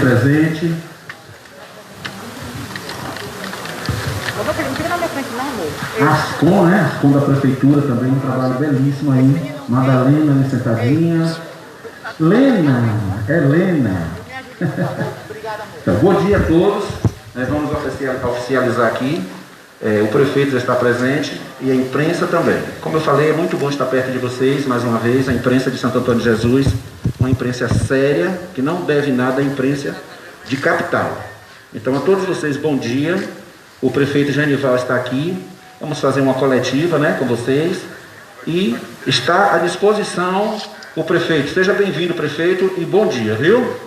presente. Ascom, né? Ascom da Prefeitura também, um trabalho belíssimo aí. Madalena ali sentadinha. Helena. Então, bom dia a todos. Nós vamos oficializar aqui. O prefeito já está presente e a imprensa também. Como eu falei, é muito bom estar perto de vocês, mais uma vez, a imprensa de Santo Antônio de Jesus, uma imprensa séria, que não deve nada à imprensa de capital. Então, a todos vocês, bom dia. O prefeito Genival está aqui, vamos fazer uma coletiva, né, com vocês, e está à disposição o prefeito. Seja bem-vindo, prefeito, e bom dia, viu?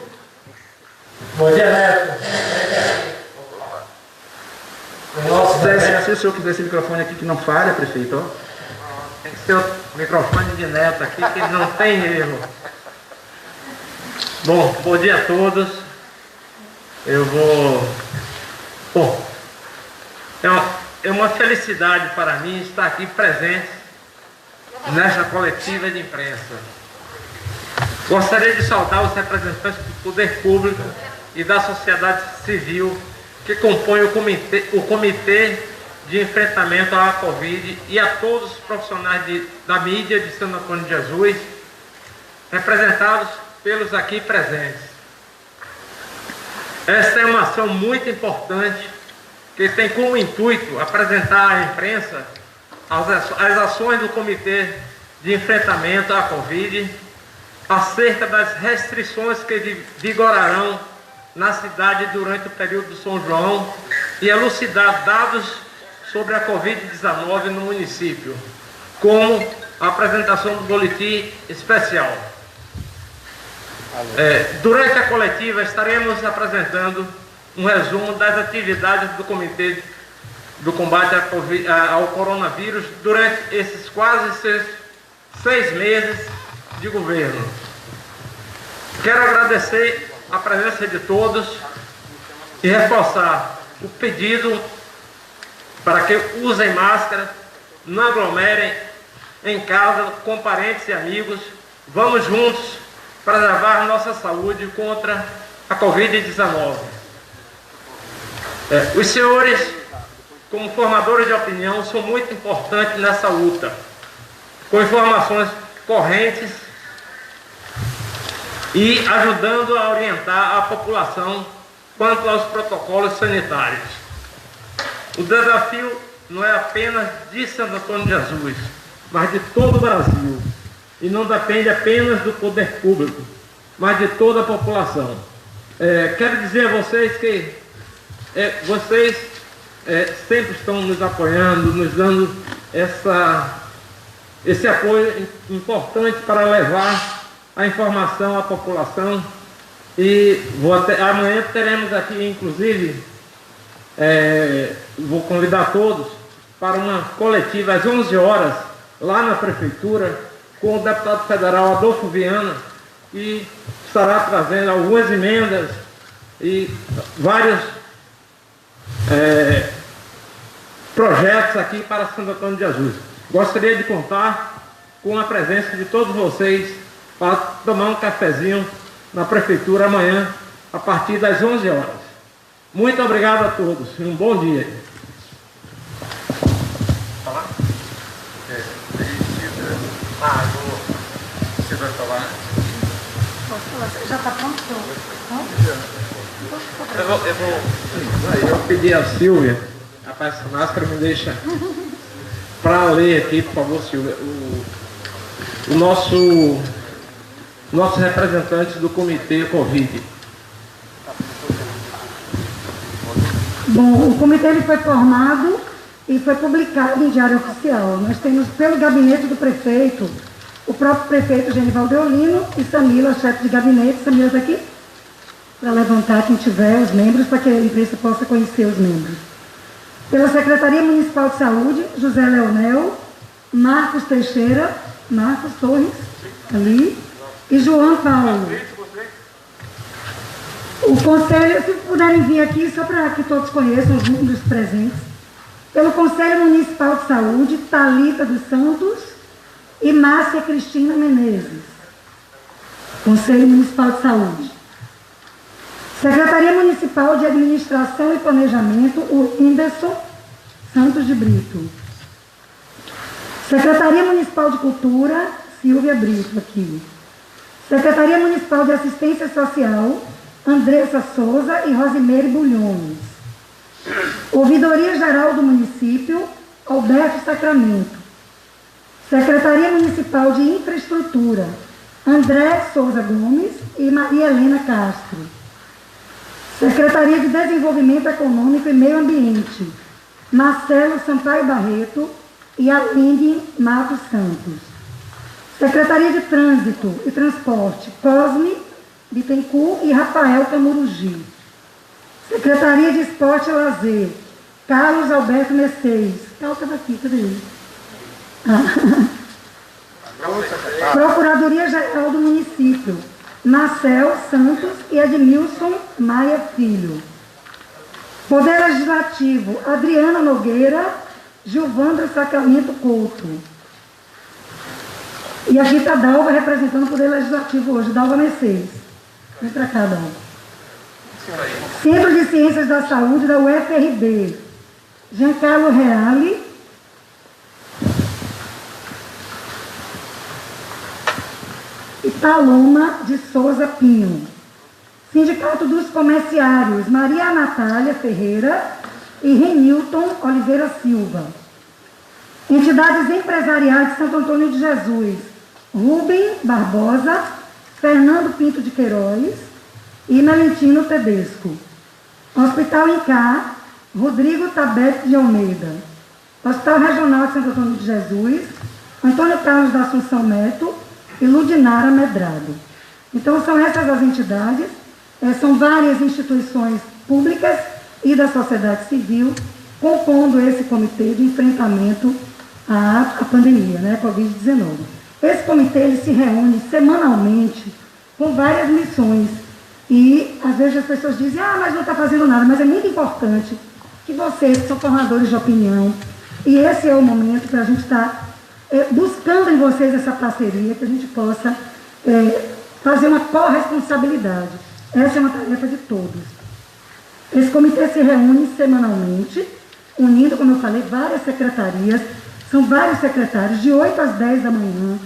Bom dia, Neto. Se o senhor quiser esse microfone aqui que não falha, prefeito, ó. Tem que ser o microfone de Neto aqui, que não tem erro. Bom dia a todos. É uma felicidade para mim estar aqui presente nesta coletiva de imprensa. Gostaria de saudar os representantes do poder público e da sociedade civil que compõem o comitê de enfrentamento à Covid e a todos os profissionais da mídia de Santo Antônio de Jesus, representados pelos aqui presentes. Esta é uma ação muito importante que tem como intuito apresentar à imprensa as ações do Comitê de Enfrentamento à Covid acerca das restrições que vigorarão na cidade durante o período do São João e elucidar dados sobre a Covid-19 no município, como a apresentação do boletim especial. Durante a coletiva estaremos apresentando um resumo das atividades do Comitê do Combate ao Coronavírus durante esses quase 6 meses de governo. Quero agradecer a presença de todos e reforçar o pedido para que usem máscara, não aglomerem em casa com parentes e amigos. Vamos juntos preservar nossa saúde contra a Covid-19. Os senhores, como formadores de opinião, são muito importantes nessa luta, com informações correntes e ajudando a orientar a população quanto aos protocolos sanitários. O desafio não é apenas de Santo Antônio de Jesus, mas de todo o Brasil, e não depende apenas do poder público, mas de toda a população. Quero dizer a vocês que vocês sempre estão nos apoiando, nos dando esse apoio importante para levar a informação à população. E amanhã teremos aqui, inclusive, vou convidar todos para uma coletiva às 11 horas, lá na Prefeitura, com o deputado federal Adolfo Viana, que estará trazendo algumas emendas e vários projetos aqui para Santo Antônio de Jesus. Gostaria de contar com a presença de todos vocês para tomar um cafezinho na Prefeitura amanhã, a partir das 11 horas. Muito obrigado a todos e um bom dia. Falar? Você vai falar? Posso falar? Já está pronto? Eu vou pedir a Silvia, rapaz, essa máscara me deixa para ler aqui, por favor, Silvia, o nosso representante do Comitê Covid. Bom, o comitê ele foi formado e foi publicado em Diário Oficial. Nós temos, pelo gabinete do prefeito, o próprio prefeito Genival Deolino e Samila, chefe de gabinete. Samila está aqui? Para levantar quem tiver, os membros, para que a imprensa possa conhecer os membros. Pela Secretaria Municipal de Saúde, José Leonel, Marcos Teixeira, Marcos Torres, ali, e João Paulo. O Conselho, se puderem vir aqui, só para que todos conheçam os membros presentes. Pelo Conselho Municipal de Saúde, Thalita dos Santos e Márcia Cristina Menezes. Conselho Municipal de Saúde. Secretaria Municipal de Administração e Planejamento, o Whindersson Santos de Brito. Secretaria Municipal de Cultura, Silvia Brito, aqui. Secretaria Municipal de Assistência Social, Andressa Souza e Rosimeire Bulhones. Ouvidoria Geral do Município, Alberto Sacramento. Secretaria Municipal de Infraestrutura, André Souza Gomes e Maria Helena Castro. Secretaria de Desenvolvimento Econômico e Meio Ambiente, Marcelo Sampaio Barreto e Aline Matos Santos. Secretaria de Trânsito e Transporte, Cosme Bittencourt e Rafael Camurugi. Secretaria de Esporte e Lazer, Carlos Alberto Mercedes. Calca daqui, cadê ele? Procuradoria-Geral do Município, Marcel Santos e Edmilson Maia Filho. Poder Legislativo, Adriana Nogueira, Gilvandro Sacramento Couto. E aqui está Dalva representando o Poder Legislativo hoje, Dalva Mercedes. Vem para cá, Dalva. Centro de Ciências da Saúde da UFRB, Giancarlo Reale. E Paloma de Souza Pinho. Sindicato dos Comerciários, Maria Natália Ferreira e Renilton Oliveira Silva. Entidades empresariais de Santo Antônio de Jesus, Rubem Barbosa, Fernando Pinto de Queiroz e Melentino Tedesco. Hospital Incá, Rodrigo Tabete de Almeida. Hospital Regional de Santo Antônio de Jesus, Antônio Carlos da Assunção Neto e Ludinara Medrado. Então, são essas as entidades, são várias instituições públicas e da sociedade civil compondo esse comitê de enfrentamento à pandemia, né, Covid-19. Esse comitê ele se reúne semanalmente com várias missões e, às vezes, as pessoas dizem, mas não está fazendo nada, mas é muito importante que vocês, que são formadores de opinião, e esse é o momento para a gente estar buscando em vocês essa parceria, que a gente possa fazer uma corresponsabilidade. Essa é uma tarefa de todos. Esse comitê se reúne semanalmente, unindo, como eu falei, várias secretarias, são vários secretários, de 8 às 10 da manhã.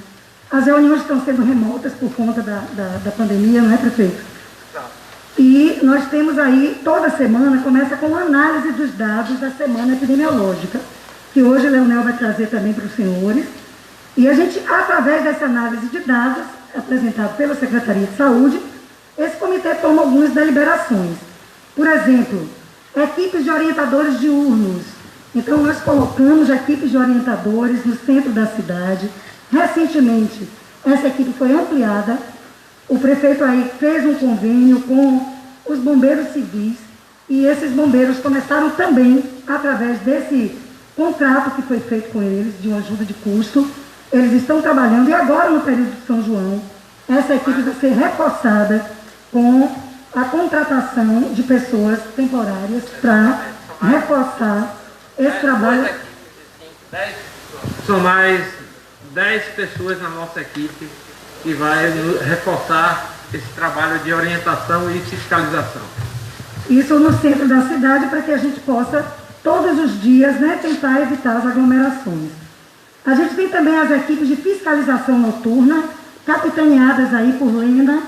As reuniões estão sendo remotas por conta da pandemia, não é, prefeito? E nós temos aí, toda semana, começa com análise dos dados da semana epidemiológica, que hoje o Leonel vai trazer também para os senhores. E a gente, através dessa análise de dados, apresentado pela Secretaria de Saúde, esse comitê toma algumas deliberações. Por exemplo, equipes de orientadores diurnos. Então, nós colocamos equipes de orientadores no centro da cidade. Recentemente, essa equipe foi ampliada. O prefeito aí fez um convênio com os bombeiros civis e esses bombeiros começaram também, através desse contrato que foi feito com eles, de uma ajuda de custo, eles estão trabalhando, e agora no período de São João, essa equipe vai ser reforçada com a contratação de pessoas temporárias para reforçar esse trabalho. São mais 10 pessoas na nossa equipe que vai reforçar esse trabalho de orientação e fiscalização. Isso no centro da cidade, para que a gente possa, todos os dias, né, tentar evitar as aglomerações. A gente tem também as equipes de fiscalização noturna, capitaneadas aí por Lena,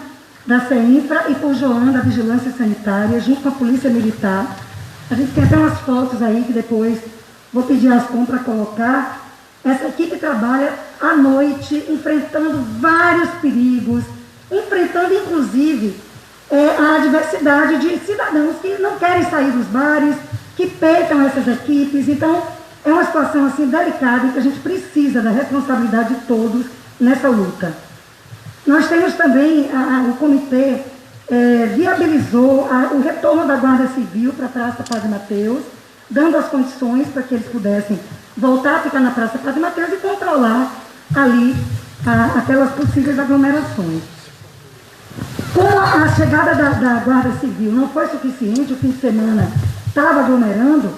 da CEINFRA, e por Joana, da Vigilância Sanitária, junto com a Polícia Militar. A gente tem até umas fotos aí que depois vou pedir às Ascom para colocar. Essa equipe trabalha à noite, enfrentando vários perigos, enfrentando inclusive a diversidade de cidadãos que não querem sair dos bares, que peitam essas equipes. Então, é uma situação assim delicada e que a gente precisa da responsabilidade de todos nessa luta. Nós temos também, o comitê viabilizou o retorno da Guarda Civil para a Praça Padre Mateus, dando as condições para que eles pudessem voltar a ficar na Praça Padre Mateus e controlar ali aquelas possíveis aglomerações. Como a chegada da Guarda Civil não foi suficiente, o fim de semana estava aglomerando,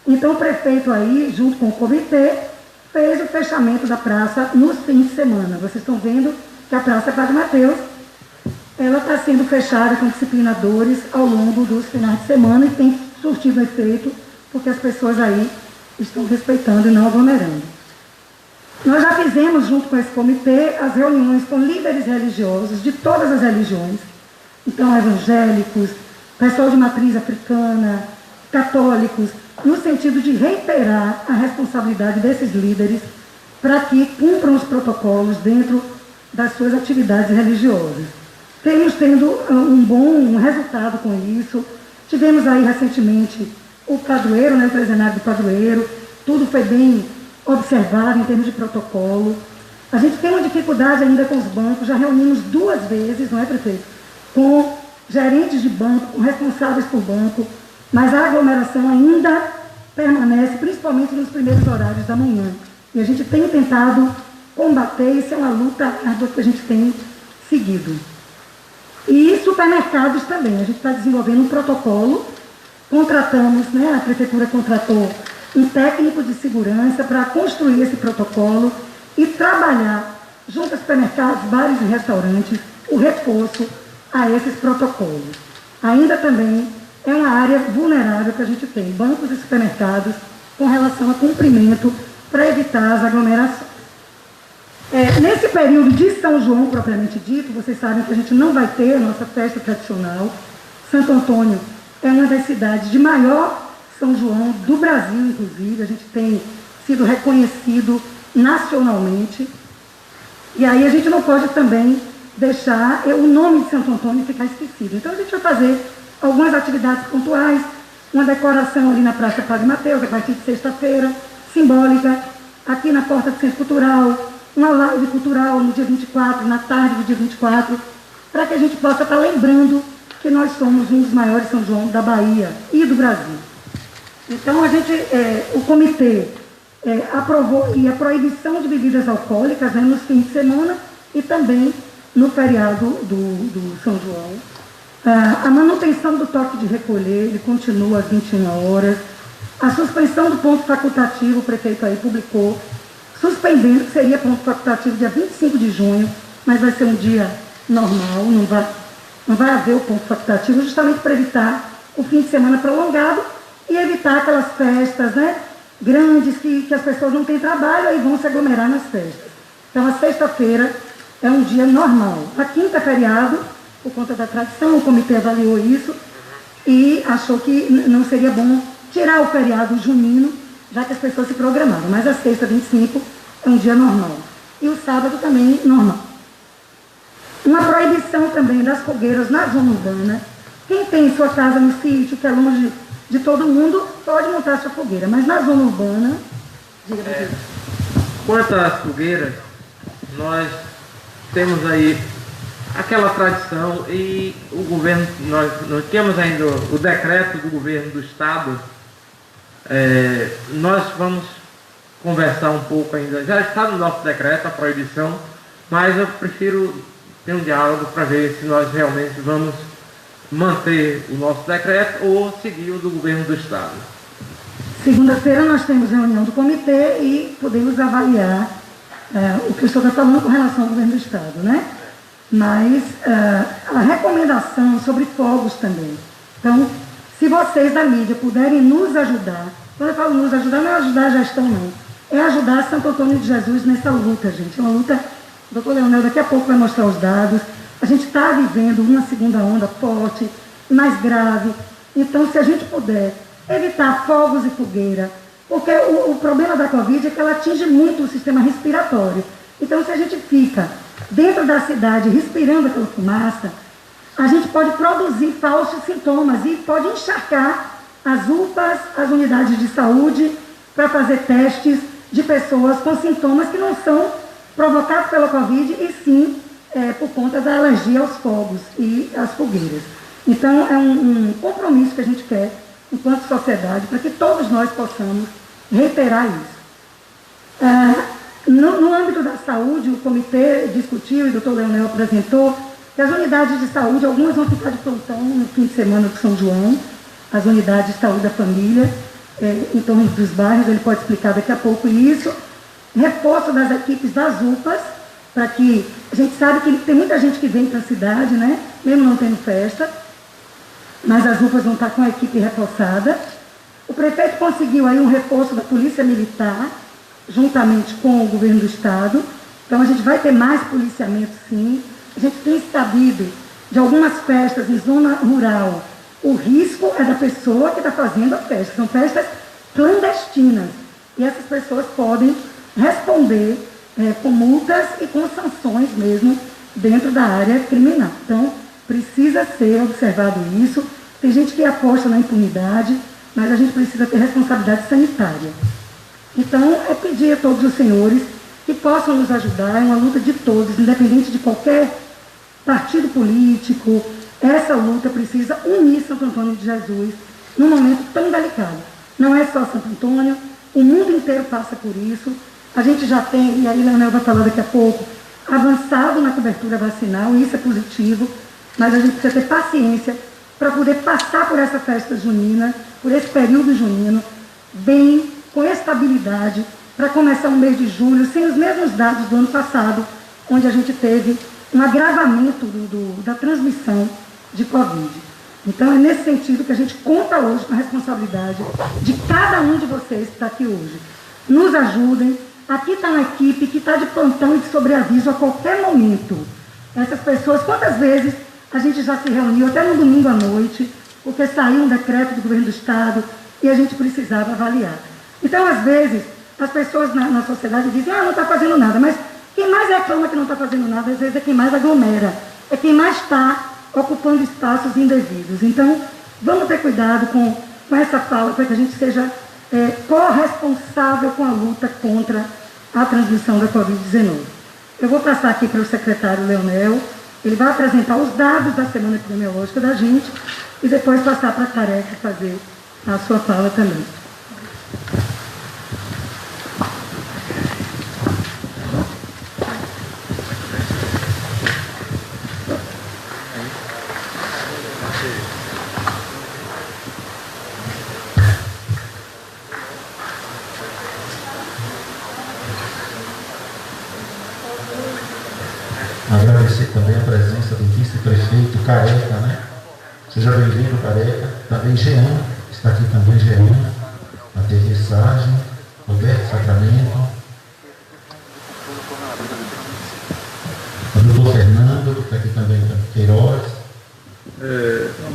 então o prefeito aí, junto com o comitê, fez o fechamento da praça nos fins de semana. Vocês estão vendo que a Praça Padre Mateus ela está sendo fechada com disciplinadores ao longo dos finais de semana e tem surtido efeito, porque as pessoas aí estão respeitando e não aglomerando. Nós já fizemos, junto com esse comitê, as reuniões com líderes religiosos de todas as religiões, então evangélicos, pessoal de matriz africana, católicos, no sentido de reiterar a responsabilidade desses líderes para que cumpram os protocolos dentro das suas atividades religiosas. Temos tendo um bom resultado com isso. Tivemos aí recentemente o padroeiro, né, o trezenário do padroeiro, tudo foi bem observado em termos de protocolo. A gente tem uma dificuldade ainda com os bancos, já reunimos 2 vezes, não é, prefeito? Com gerentes de banco, com responsáveis por banco, mas a aglomeração ainda permanece, principalmente nos primeiros horários da manhã. E a gente tem tentado combater, isso é uma luta árdua que a gente tem seguido. E supermercados também, a gente está desenvolvendo um protocolo, contratamos, né, a prefeitura contratou um técnico de segurança para construir esse protocolo e trabalhar junto a supermercados, bares e restaurantes, o reforço a esses protocolos. Ainda também é uma área vulnerável que a gente tem, bancos e supermercados, com relação a cumprimento para evitar as aglomerações. Nesse período de São João, propriamente dito, vocês sabem que a gente não vai ter a nossa festa tradicional. Santo Antônio é uma das cidades de maior São João do Brasil, inclusive. A gente tem sido reconhecido nacionalmente. E aí a gente não pode também deixar o nome de Santo Antônio ficar esquecido. Então a gente vai fazer algumas atividades pontuais, uma decoração ali na Praça Padre Mateus, a partir de sexta-feira, simbólica, aqui na Porta do Centro Cultural, uma live cultural no dia 24, na tarde do dia 24, para que a gente possa estar lembrando que nós somos um dos maiores São João da Bahia e do Brasil. Então, o comitê aprovou a proibição de bebidas alcoólicas, né, nos fins de semana e também no feriado do São João. A manutenção do toque de recolher, ele continua às 21 horas. A suspensão do ponto facultativo, o prefeito aí publicou, suspendendo, que seria ponto facultativo dia 25 de junho, mas vai ser um dia normal, não vai haver o ponto facultativo, justamente para evitar o fim de semana prolongado e evitar aquelas festas, né, grandes que as pessoas não têm trabalho e vão se aglomerar nas festas. Então, a sexta-feira é um dia normal. A quinta é feriado, por conta da tradição, o comitê avaliou isso e achou que não seria bom tirar o feriado junino, já que as pessoas se programaram. Mas a sexta, 25, é um dia normal. E o sábado também normal. Uma proibição também das fogueiras na zona urbana. Quem tem sua casa no sítio, que é longe de todo mundo, pode montar sua fogueira. Mas na zona urbana, diga pra você. Quanto às fogueiras, nós temos aí aquela tradição e o governo, nós temos ainda o decreto do governo do estado. Nós vamos conversar um pouco ainda, já está no nosso decreto a proibição, mas eu prefiro ter um diálogo para ver se nós realmente vamos manter o nosso decreto ou seguir o do governo do estado. Segunda-feira nós temos reunião do comitê e podemos avaliar o que o senhor está falando com relação ao governo do estado, né? Mas a recomendação sobre fogos também. Então, se vocês da mídia puderem nos ajudar, quando eu falo nos ajudar, não é ajudar a gestão, não. É ajudar Santo Antônio de Jesus nessa luta, gente. É uma luta, o doutor Leonel daqui a pouco vai mostrar os dados. A gente está vivendo uma segunda onda forte, mais grave. Então, se a gente puder evitar fogos e fogueira, porque o problema da Covid é que ela atinge muito o sistema respiratório. Então, se a gente fica dentro da cidade respirando aquela fumaça, a gente pode produzir falsos sintomas e pode encharcar as UPAs, as unidades de saúde, para fazer testes de pessoas com sintomas que não são provocados pela Covid, e sim por conta da alergia aos fogos e às fogueiras. Então, é um compromisso que a gente quer, enquanto sociedade, para que todos nós possamos reiterar isso. No âmbito da saúde, o comitê discutiu, e o doutor Leonel apresentou, que as unidades de saúde, algumas vão ficar de plantão no fim de semana do São João, as unidades de saúde da família, em torno dos bairros, ele pode explicar daqui a pouco isso, reforço das equipes das UPAs, para que a gente sabe que tem muita gente que vem para a cidade, né? Mesmo não tendo festa, mas as UPAs vão estar com a equipe reforçada. O prefeito conseguiu aí um reforço da Polícia Militar, juntamente com o governo do Estado. Então a gente vai ter mais policiamento, sim. A gente tem sabido de algumas festas em zona rural. O risco é da pessoa que está fazendo a festa. São festas clandestinas. E essas pessoas podem responder com multas e com sanções mesmo dentro da área criminal. Então, precisa ser observado isso. Tem gente que aposta na impunidade, mas a gente precisa ter responsabilidade sanitária. Então, é pedir a todos os senhores que possam nos ajudar. É uma luta de todos, independente de qualquer partido político. Essa luta precisa unir Santo Antônio de Jesus num momento tão delicado. Não é só Santo Antônio, o mundo inteiro passa por isso. A gente já tem, e aí Leonel vai falar daqui a pouco, avançado na cobertura vacinal, e isso é positivo, mas a gente precisa ter paciência para poder passar por essa festa junina, por esse período junino, bem, com estabilidade, para começar o mês de julho, sem os mesmos dados do ano passado, onde a gente teve um agravamento da transmissão de Covid. Então, é nesse sentido que a gente conta hoje com a responsabilidade de cada um de vocês que está aqui hoje. Nos ajudem. Aqui está uma equipe que está de plantão e de sobreaviso a qualquer momento. Essas pessoas, quantas vezes a gente já se reuniu, até no domingo à noite, porque saiu um decreto do governo do Estado e a gente precisava avaliar. Então, às vezes, as pessoas na sociedade dizem, não está fazendo nada, mas quem mais reclama que não está fazendo nada, às vezes é quem mais aglomera, é quem mais está ocupando espaços indevidos. Então, vamos ter cuidado com essa fala, para que a gente seja corresponsável com a luta contra a transmissão da Covid-19. Eu vou passar aqui para o secretário Leonel, ele vai apresentar os dados da semana epidemiológica da gente e depois passar para a Careca fazer a sua fala também. Agradecer também a presença do vice-prefeito Careca, né? Seja bem-vindo, Careca. Também Jean, está aqui também Jean, a Terressagem, Roberto Sacramento, o doutor Fernando, que está aqui também, Queiroz.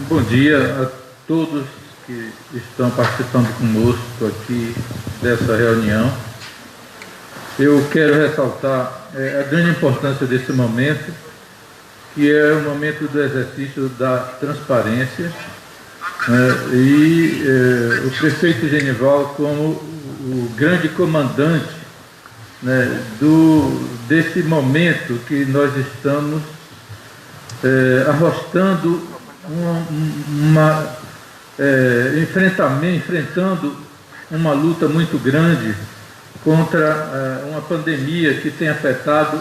Bom dia a todos que estão participando conosco aqui dessa reunião. Eu quero ressaltar a grande importância desse momento, que é o momento do exercício da transparência, e o prefeito Genival como o grande comandante, né, desse momento que nós estamos arrostando enfrentando uma luta muito grande contra uma pandemia que tem afetado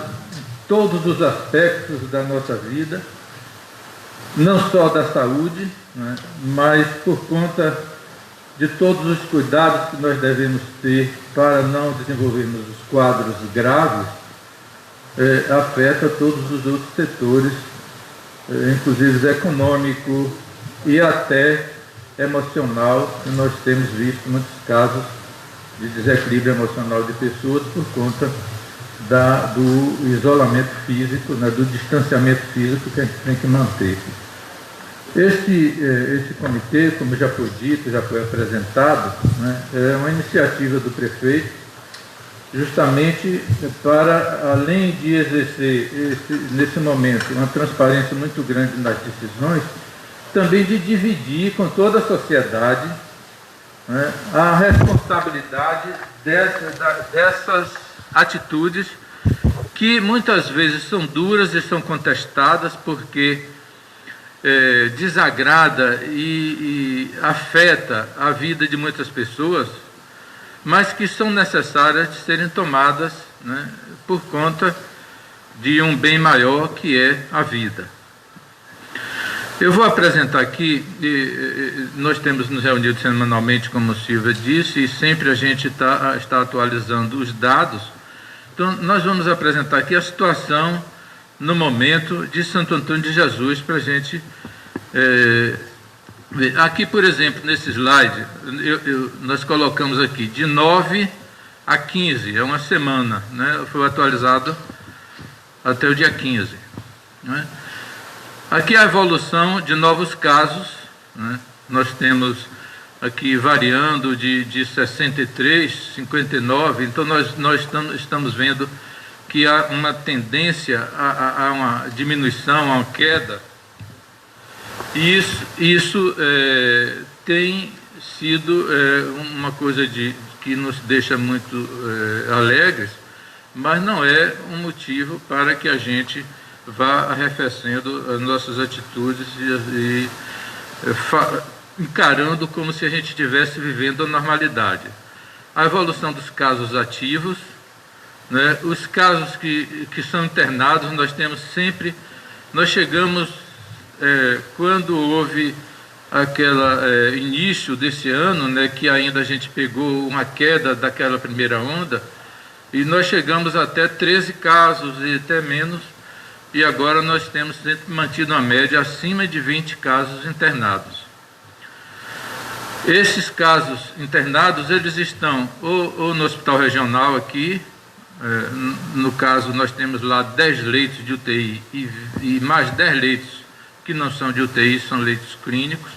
todos os aspectos da nossa vida, não só da saúde, né, mas por conta de todos os cuidados que nós devemos ter para não desenvolvermos os quadros graves, afeta todos os outros setores, inclusive econômico e até emocional, que nós temos visto muitos casos de desequilíbrio emocional de pessoas por conta do isolamento físico, né, do distanciamento físico que a gente tem que manter. Esse comitê, como já foi dito, já foi apresentado, né, é uma iniciativa do prefeito, justamente para, além de exercer, nesse momento, uma transparência muito grande nas decisões, também de dividir com toda a sociedade, né, a responsabilidade dessas atitudes que muitas vezes são duras e são contestadas porque desagrada e afeta a vida de muitas pessoas, mas que são necessárias de serem tomadas, né, por conta de um bem maior que é a vida. Eu vou apresentar aqui, nós temos nos reunido semanalmente, como a Silvia disse, e sempre a gente está atualizando os dados, Então, nós vamos apresentar aqui a situação no momento de Santo Antônio de Jesus para a gente ver. Aqui, por exemplo, nesse slide, nós colocamos aqui de 9 a 15, é uma semana, né? Foi atualizado até o dia 15. Né? Aqui a evolução de novos casos, né? Nós temos aqui variando de 63, 59, então nós estamos vendo que há uma tendência a uma diminuição, a uma queda, e isso tem sido uma coisa que nos deixa muito alegres, mas não é um motivo para que a gente vá arrefecendo as nossas atitudes e encarando como se a gente estivesse vivendo a normalidade. A evolução dos casos ativos, né, os casos que são internados, nós temos sempre, nós chegamos, quando houve aquele início desse ano, né, que ainda a gente pegou uma queda daquela primeira onda, e nós chegamos até 13 casos e até menos, e agora nós temos sempre mantido uma média acima de 20 casos internados. Esses casos internados, eles estão ou no hospital regional aqui, no caso nós temos lá 10 leitos de UTI e mais 10 leitos que não são de UTI, são leitos clínicos,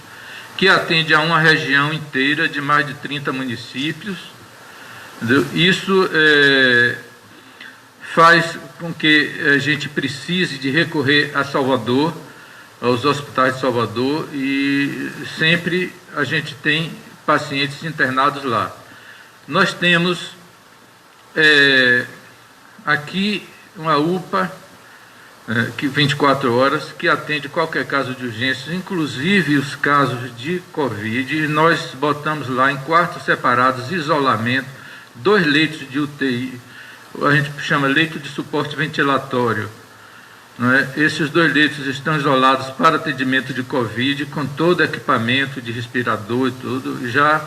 que atende a uma região inteira de mais de 30 municípios. Isso faz com que a gente precise de recorrer a Salvador, aos hospitais de Salvador, e sempre a gente tem pacientes internados lá. Nós temos aqui uma UPA, que 24 horas, que atende qualquer caso de urgência, inclusive os casos de Covid, e nós botamos lá em quartos separados, isolamento, 2 leitos de UTI, a gente chama leito de suporte ventilatório. Não é? Esses 2 leitos estão isolados para atendimento de Covid, com todo equipamento de respirador e tudo, já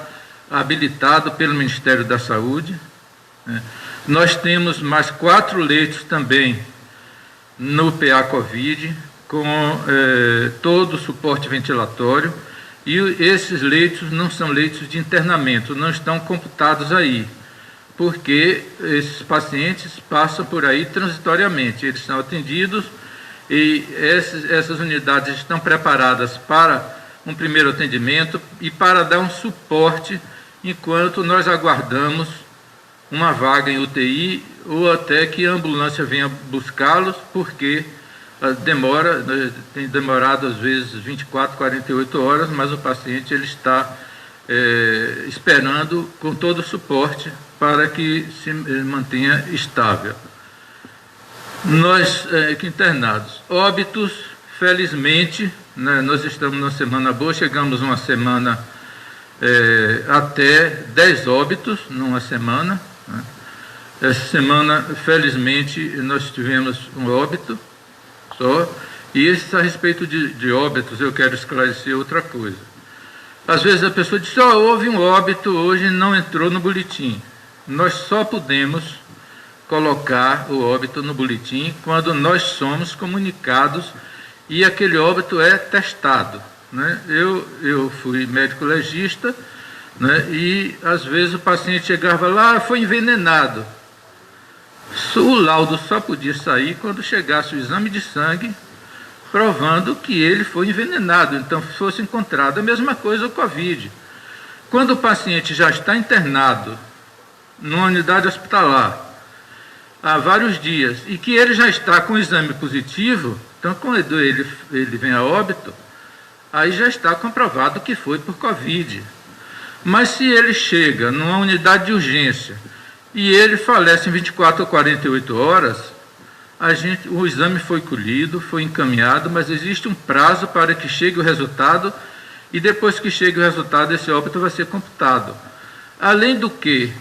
habilitado pelo Ministério da Saúde. Né? Nós temos mais 4 leitos também no PA Covid, com todo o suporte ventilatório, e esses leitos não são leitos de internamento, não estão computados aí, porque esses pacientes passam por aí transitoriamente, eles são atendidos e essas unidades estão preparadas para um primeiro atendimento e para dar um suporte enquanto nós aguardamos uma vaga em UTI ou até que a ambulância venha buscá-los, porque tem demorado às vezes 24, 48 horas, mas o paciente ele está esperando com todo o suporte para que se mantenha estável. Nós aqui internados, óbitos, felizmente, né, nós estamos numa semana boa, chegamos uma semana até 10 óbitos numa semana. Né. Essa semana, felizmente, nós tivemos um óbito só, e a respeito de óbitos eu quero esclarecer outra coisa. Às vezes a pessoa diz, houve um óbito hoje e não entrou no boletim. Nós só podemos colocar o óbito no boletim quando nós somos comunicados e aquele óbito é testado. Né? Eu fui médico legista, né? E às vezes o paciente chegava lá, foi envenenado. O laudo só podia sair quando chegasse o exame de sangue provando que ele foi envenenado, então fosse encontrado. A mesma coisa o Covid. Quando o paciente já está internado numa unidade hospitalar há vários dias e que ele já está com o exame positivo, então quando ele vem a óbito, aí já está comprovado que foi por Covid. Mas se ele chega numa unidade de urgência e ele falece em 24 ou 48 horas, o exame foi colhido, foi encaminhado, mas existe um prazo para que chegue o resultado, e depois que chegue o resultado, esse óbito vai ser computado. Além do que,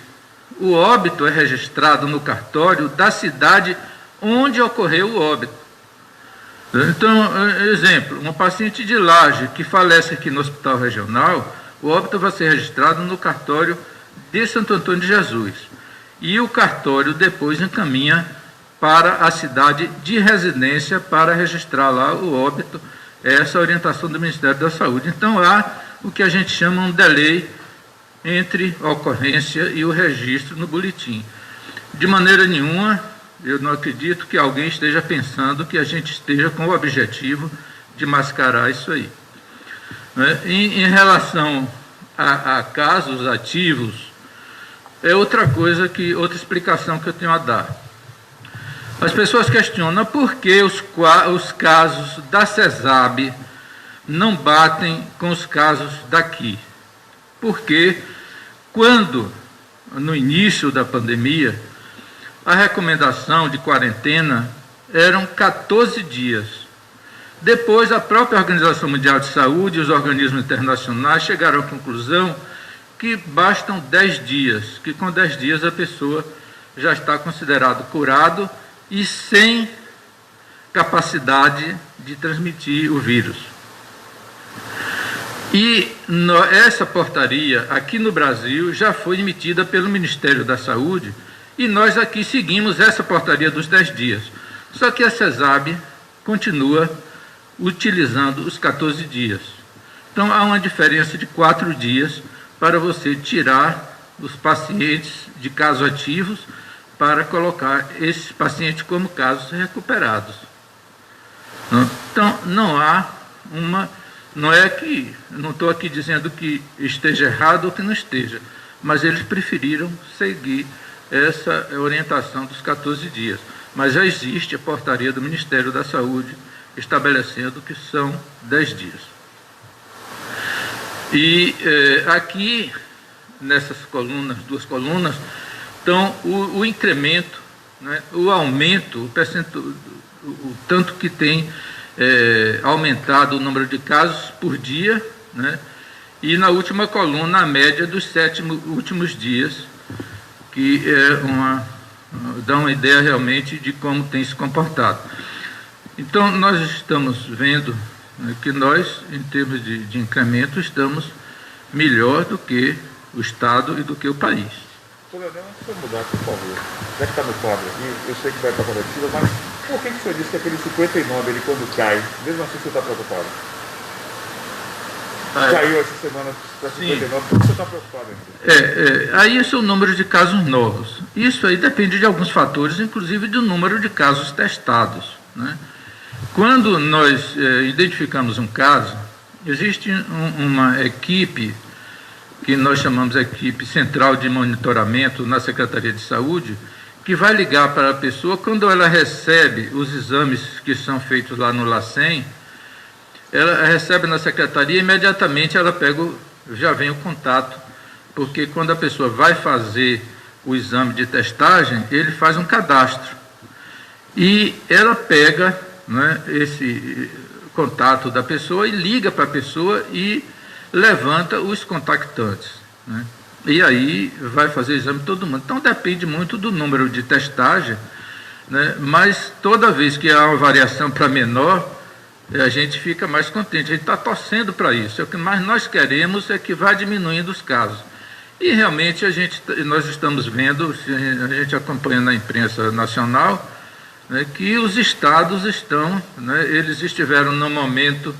o óbito é registrado no cartório da cidade onde ocorreu o óbito. Então, exemplo, uma paciente de Laje que falece aqui no hospital regional, o óbito vai ser registrado no cartório de Santo Antônio de Jesus. e o cartório depois encaminha para a cidade de residência para registrar lá o óbito, essa orientação do Ministério da Saúde. Então, há o que a gente chama um delay entre a ocorrência e o registro no boletim. De maneira nenhuma, eu não acredito que alguém esteja pensando que a gente esteja com o objetivo de mascarar isso aí. Em relação a casos ativos, é outra explicação que eu tenho a dar. As pessoas questionam por que os casos da CESAB não batem com os casos daqui. Porque quando, no início da pandemia, a recomendação de quarentena eram 14 dias. Depois, a própria Organização Mundial de Saúde e os organismos internacionais chegaram à conclusão que bastam 10 dias, que com 10 dias a pessoa já está considerado curado e sem capacidade de transmitir o vírus. E essa portaria, aqui no Brasil, já foi emitida pelo Ministério da Saúde, e nós aqui seguimos essa portaria dos 10 dias. Só que a CESAB continua utilizando os 14 dias. Então, há uma diferença de 4 dias para você tirar os pacientes de casos ativos para colocar esses pacientes como casos recuperados. Então, não há uma... Não é que... Não estou aqui dizendo que esteja errado ou que não esteja, mas eles preferiram seguir essa orientação dos 14 dias. Mas já existe a portaria do Ministério da Saúde estabelecendo que são 10 dias. E aqui, nessas colunas, 2 colunas, então, o incremento, né, o aumento, o tanto que tem aumentado o número de casos por dia, né, e na última coluna, a média dos 7 últimos dias, que dá uma ideia realmente de como tem se comportado. Então, nós estamos vendo, né, que nós, em termos de incremento, estamos melhor do que o Estado e do que o país. Coronel, antes de mudar, por favor, já que está no quadro aqui, eu sei que vai estar corretiva, mas por que o senhor disse que aquele 59, ele quando cai, mesmo assim você está preocupado? Caiu essa semana para 59, por que você está preocupado ainda? Aí esse é o número de casos novos. Isso aí depende de alguns fatores, inclusive do número de casos testados, né? Quando nós identificamos um caso, existe uma equipe que nós chamamos de equipe central de monitoramento na Secretaria de Saúde, que vai ligar para a pessoa quando ela recebe os exames que são feitos lá no LACEN, ela recebe na secretaria, imediatamente ela já vem o contato, porque quando a pessoa vai fazer o exame de testagem, ele faz um cadastro. E ela pega, né, esse contato da pessoa e liga para a pessoa e levanta os contactantes, né? E aí vai fazer o exame todo mundo. Então depende muito do número de testagem, né? Mas toda vez que há uma variação para menor, a gente fica mais contente, a gente está torcendo para isso. O que mais nós queremos é que vá diminuindo os casos. E realmente nós estamos vendo, a gente acompanha na imprensa nacional, né, que os estados estão, né, eles estiveram no momento,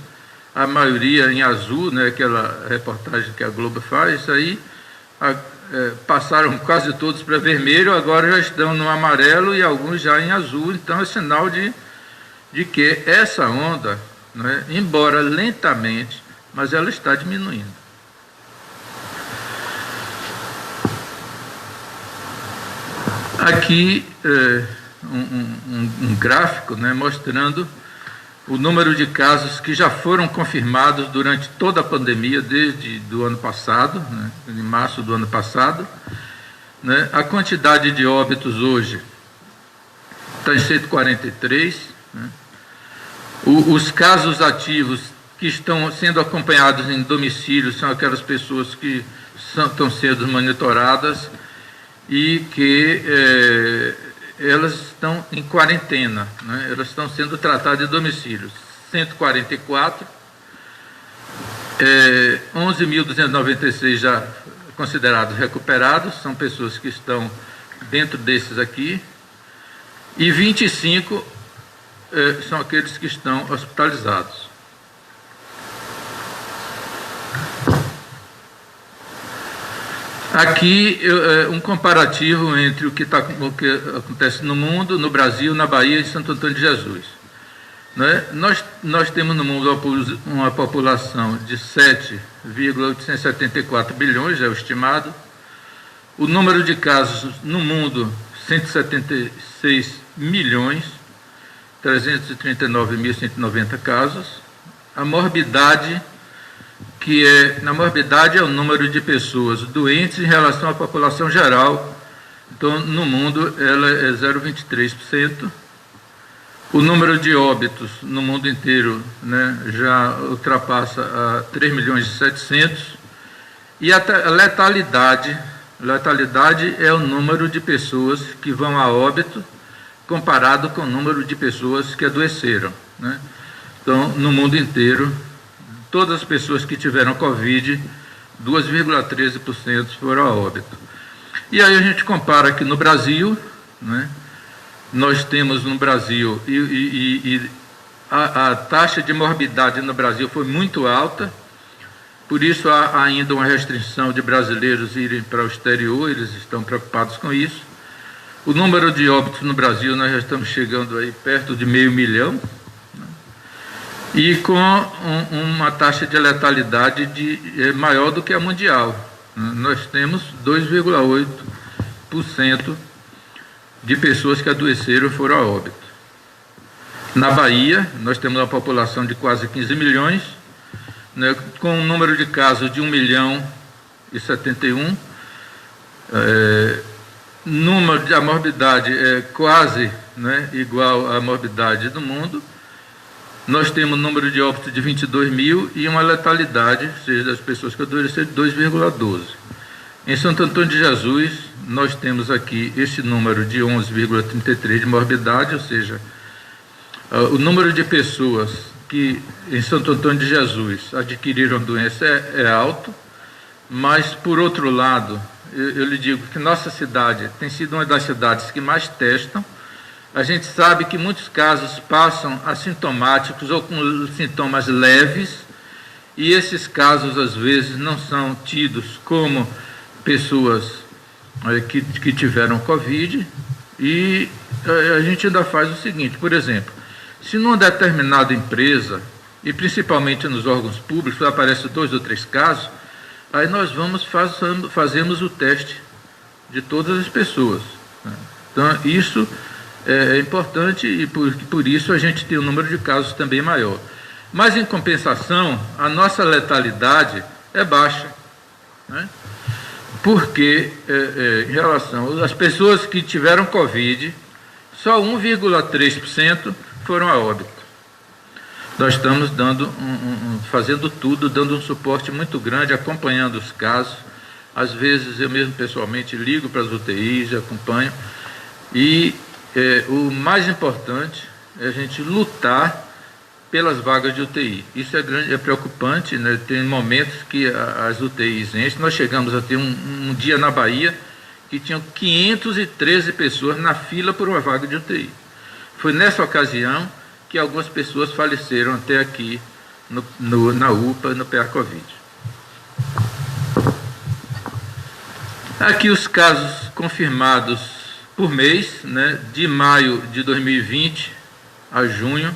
a maioria em azul, né, aquela reportagem que a Globo faz, isso aí, passaram quase todos para vermelho, agora já estão no amarelo e alguns já em azul. Então é sinal de que essa onda, né, embora lentamente, mas ela está diminuindo. Aqui um gráfico, né, mostrando o número de casos que já foram confirmados durante toda a pandemia, desde do ano passado, né, em março do ano passado, né. A quantidade de óbitos hoje está em 143, né. Os casos ativos que estão sendo acompanhados em domicílio são aquelas pessoas que estão sendo monitoradas e que elas estão em quarentena, né? Elas estão sendo tratadas em domicílios. 144, 11.296 já considerados recuperados, são pessoas que estão dentro desses aqui, e 25 são aqueles que estão hospitalizados. Aqui um comparativo entre o que acontece no mundo, no Brasil, na Bahia e em Santo Antônio de Jesus. Né? Nós temos no mundo uma população de 7,874 bilhões, é o estimado. O número de casos no mundo, 176 milhões, 339.190 casos. A morbidade, na morbidade é o número de pessoas doentes em relação à população geral. Então, no mundo, ela é 0,23%. O número de óbitos no mundo inteiro, né, já ultrapassa a 3.700.000. E a letalidade é o número de pessoas que vão a óbito comparado com o número de pessoas que adoeceram. Né? Então, no mundo inteiro, todas as pessoas que tiveram Covid, 2,13% foram a óbito. E aí a gente compara aqui no Brasil, né? Nós temos no Brasil, a taxa de morbidade no Brasil foi muito alta, por isso há ainda uma restrição de brasileiros irem para o exterior, eles estão preocupados com isso. O número de óbitos no Brasil, nós já estamos chegando aí perto de 500.000, né? E com uma taxa de letalidade maior do que a mundial. Nós temos 2,8% de pessoas que adoeceram foram a óbito. Na Bahia, nós temos uma população de quase 15 milhões, né, com um número de casos de 1.071.000. A morbidade é quase, né, igual à morbidade do mundo. Nós temos um número de óbitos de 22.000 e uma letalidade, ou seja, das pessoas que adoeceram, de 2,12. Em Santo Antônio de Jesus, nós temos aqui esse número de 11,33 de morbidade, ou seja, o número de pessoas que em Santo Antônio de Jesus adquiriram doença é alto, mas, por outro lado, eu lhe digo que nossa cidade tem sido uma das cidades que mais testam. A gente sabe que muitos casos passam assintomáticos ou com sintomas leves, e esses casos, às vezes, não são tidos como pessoas que tiveram Covid, e a gente ainda faz o seguinte, por exemplo, se numa determinada empresa, e principalmente nos órgãos públicos, aparecem 2 ou 3 casos, aí nós fazemos o teste de todas as pessoas. Né? Então, isso é importante e por isso a gente tem um número de casos também maior. Mas, em compensação, a nossa letalidade é baixa. Né? Porque, em relação às pessoas que tiveram Covid, só 1,3% foram a óbito. Nós estamos fazendo tudo, dando um suporte muito grande, acompanhando os casos. Às vezes eu mesmo pessoalmente ligo para as UTIs, acompanho. E o mais importante é a gente lutar pelas vagas de UTI. Isso é preocupante, né? Tem momentos que as UTIs enchem. Nós chegamos a ter um dia na Bahia que tinham 513 pessoas na fila por uma vaga de UTI. Foi nessa ocasião que algumas pessoas faleceram até aqui na UPA, no PA Covid. Aqui os casos confirmados por mês, né, de maio de 2020 a junho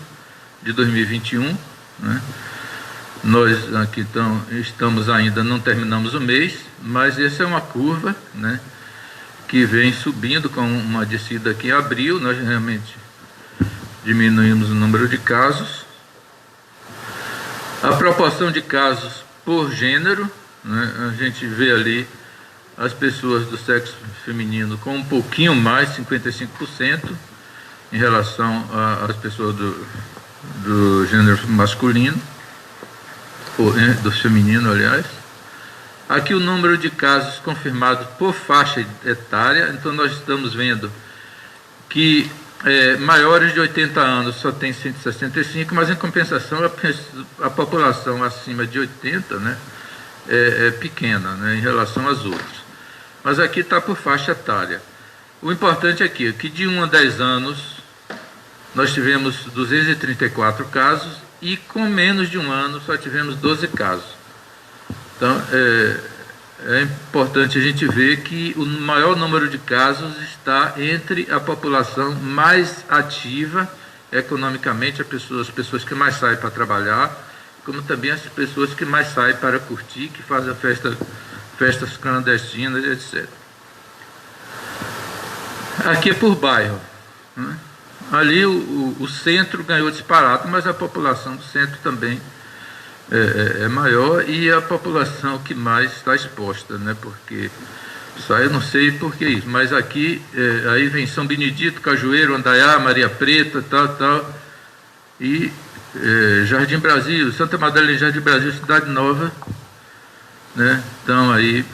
de 2021. Né? Nós aqui estamos ainda, não terminamos o mês, mas essa é uma curva, né, que vem subindo com uma descida aqui em abril. Nós realmente diminuímos o número de casos. A proporção de casos por gênero, né, a gente vê ali as pessoas do sexo feminino com um pouquinho mais, 55%, em relação às pessoas do gênero masculino, ou do feminino, aliás. Aqui o número de casos confirmados por faixa etária. Então nós estamos vendo que maiores de 80 anos só tem 165, mas em compensação a população acima de 80, né, é pequena, né, em relação às outras. Mas aqui está por faixa etária. O importante aqui é que de 1 a 10 anos nós tivemos 234 casos e com menos de um ano só tivemos 12 casos. Então, é importante a gente ver que o maior número de casos está entre a população mais ativa economicamente, as pessoas que mais saem para trabalhar, como também as pessoas que mais saem para curtir, que fazem festas clandestinas, etc. Aqui é por bairro, né? Ali o centro ganhou disparado, mas a população do centro também é maior e a população que mais está exposta, né? Porque só eu não sei por que isso, mas aqui aí vem São Benedito, Cajueiro, Andaiá, Maria Preta, tal, e Jardim Brasil, Santa Madalena, Jardim Brasil, Cidade Nova, né? Estão aí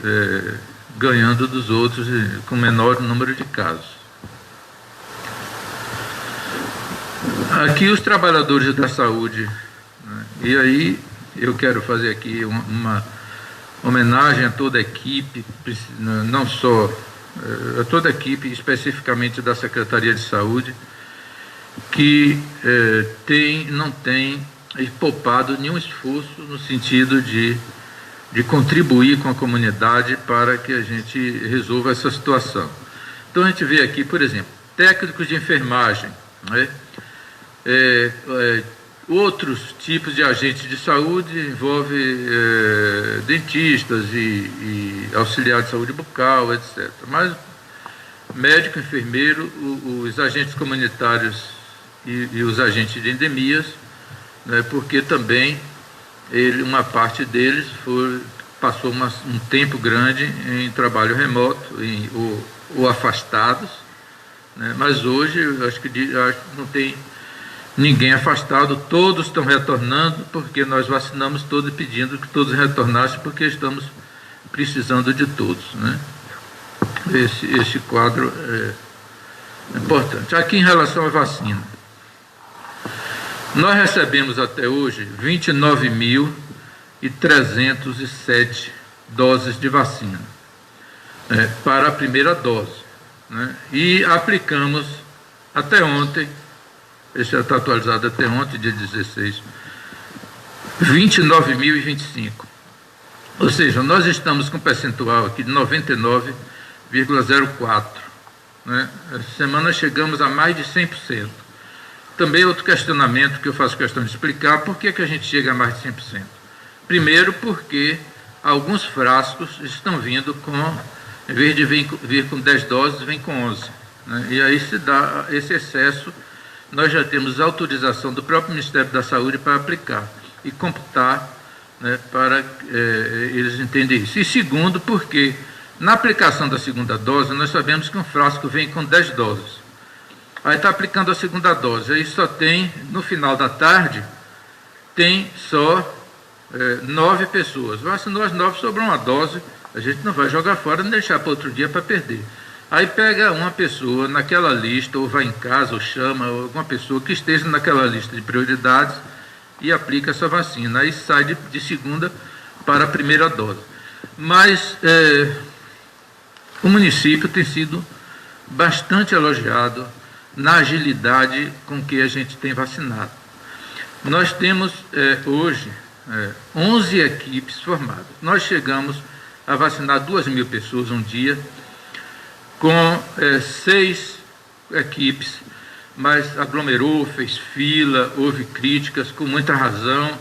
ganhando dos outros com menor número de casos. Aqui os trabalhadores da saúde, né? E aí eu quero fazer aqui uma homenagem a toda a equipe, não só a toda a equipe, especificamente da Secretaria de Saúde, que não tem poupado nenhum esforço no sentido de contribuir com a comunidade para que a gente resolva essa situação. Então a gente vê aqui, por exemplo, técnicos de enfermagem, né? Outros tipos de agentes de saúde envolve dentistas e auxiliar de saúde bucal, etc. Mas médico, enfermeiro, os agentes comunitários e os agentes de endemias, né, porque também uma parte deles passou um tempo grande em trabalho remoto ou afastados, né, mas hoje eu acho que não tem ninguém afastado, todos estão retornando, porque nós vacinamos todos pedindo que todos retornassem, porque estamos precisando de todos, né? Esse quadro é importante. Aqui em relação à vacina, nós recebemos até hoje 29.307 doses de vacina para a primeira dose, né? E aplicamos até ontem, esse já está atualizado até ontem, dia 16, 29.025. Ou seja, nós estamos com um percentual aqui de 99,04. Né? Essa semana chegamos a mais de 100%. Também outro questionamento que eu faço questão de explicar, por que a gente chega a mais de 100%? Primeiro, porque alguns frascos estão vindo com, em vez de vir com 10 doses, vem com 11. Né? E aí se dá esse excesso. Nós já temos autorização do próprio Ministério da Saúde para aplicar e computar, né, para eles entenderem isso. E segundo, porque na aplicação da segunda dose, nós sabemos que um frasco vem com 10 doses. Aí está aplicando a segunda dose, aí só tem, no final da tarde, tem só 9 pessoas. Vacinou as 9, sobrou uma dose, a gente não vai jogar fora, não deixar para outro dia para perder. Aí pega uma pessoa naquela lista, ou vai em casa, ou chama, ou alguma pessoa que esteja naquela lista de prioridades e aplica essa vacina. Aí sai de segunda para a primeira dose. Mas o município tem sido bastante elogiado na agilidade com que a gente tem vacinado. Nós temos hoje 11 equipes formadas. Nós chegamos a vacinar 2.000 pessoas um dia, com 6 equipes, mas aglomerou, fez fila, houve críticas, com muita razão,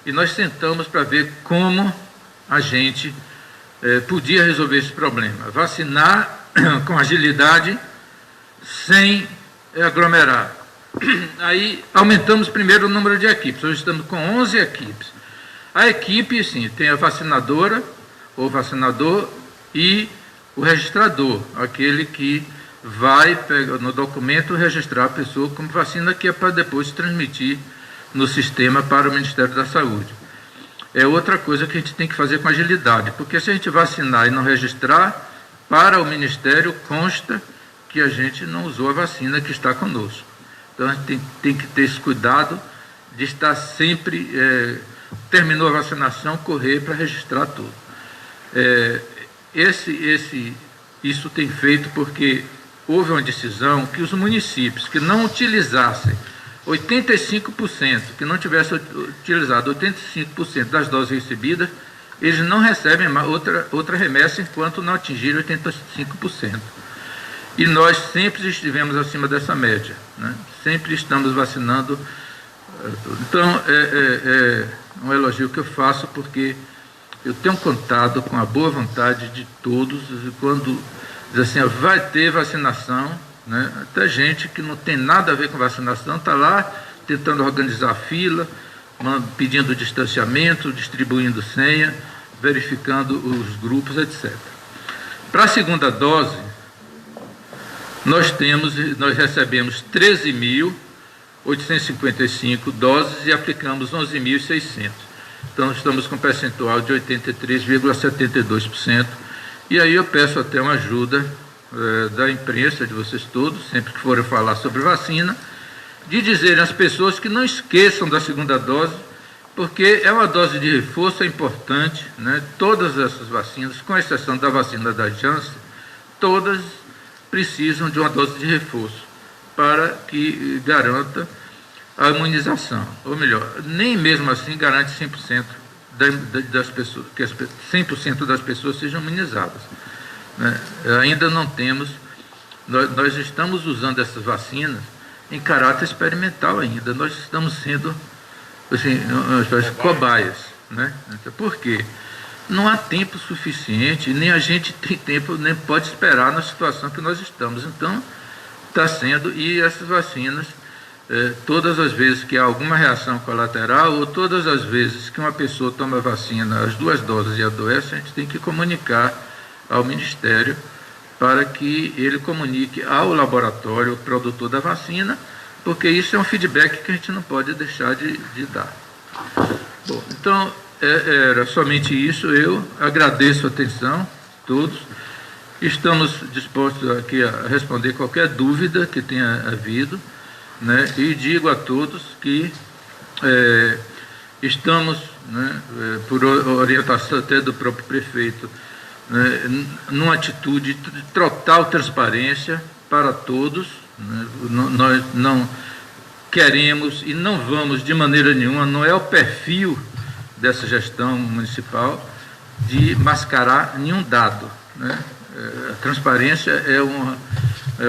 e nós sentamos para ver como a gente podia resolver esse problema. Vacinar com agilidade, sem aglomerar. Aí aumentamos primeiro o número de equipes, hoje estamos com 11 equipes. A equipe, sim, tem a vacinadora, ou vacinador, e o registrador, aquele que vai pegar no documento registrar a pessoa como vacina, que é para depois transmitir no sistema para o Ministério da Saúde. É outra coisa que a gente tem que fazer com agilidade, porque se a gente vacinar e não registrar, para o Ministério consta que a gente não usou a vacina que está conosco. Então a gente tem que ter esse cuidado de estar sempre, terminou a vacinação, correr para registrar tudo. Isso tem feito porque houve uma decisão que os municípios que não utilizassem 85%, que não tivessem utilizado 85% das doses recebidas, eles não recebem outra remessa enquanto não atingirem 85%. E nós sempre estivemos acima dessa média, né? Sempre estamos vacinando. Então, é um elogio que eu faço, porque eu tenho contado com a boa vontade de todos, quando diz assim, vai ter vacinação, né? Até gente que não tem nada a ver com vacinação está lá tentando organizar a fila, pedindo distanciamento, distribuindo senha, verificando os grupos, etc. Para a segunda dose, nós recebemos 13.855 doses e aplicamos 11.600. Então, estamos com um percentual de 83,72%. E aí eu peço até uma ajuda da imprensa, de vocês todos, sempre que forem falar sobre vacina, de dizerem às pessoas que não esqueçam da segunda dose, porque é uma dose de reforço, é importante, né? Todas essas vacinas, com exceção da vacina da Janssen, todas precisam de uma dose de reforço para que garanta a imunização. Ou melhor, nem mesmo assim garante 100% das pessoas, que 100% das pessoas sejam imunizadas, né? Ainda não temos, nós estamos usando essas vacinas em caráter experimental ainda, nós estamos sendo assim, cobaias, né? Por quê? Não há tempo suficiente, nem a gente tem tempo, nem pode esperar na situação que nós estamos. Então, está sendo, e essas vacinas, todas as vezes que há alguma reação colateral, ou todas as vezes que uma pessoa toma vacina, as 2 doses e adoece, a gente tem que comunicar ao Ministério para que ele comunique ao laboratório, o produtor da vacina, porque isso é um feedback que a gente não pode deixar de dar. Bom, então, era somente isso. Eu agradeço a atenção, todos. Estamos dispostos aqui a responder qualquer dúvida que tenha havido, né? E digo a todos que estamos, né, por orientação até do próprio prefeito, né, numa atitude de total transparência para todos, né? Nós não queremos e não vamos de maneira nenhuma, não é o perfil dessa gestão municipal de mascarar nenhum dado, né? A transparência é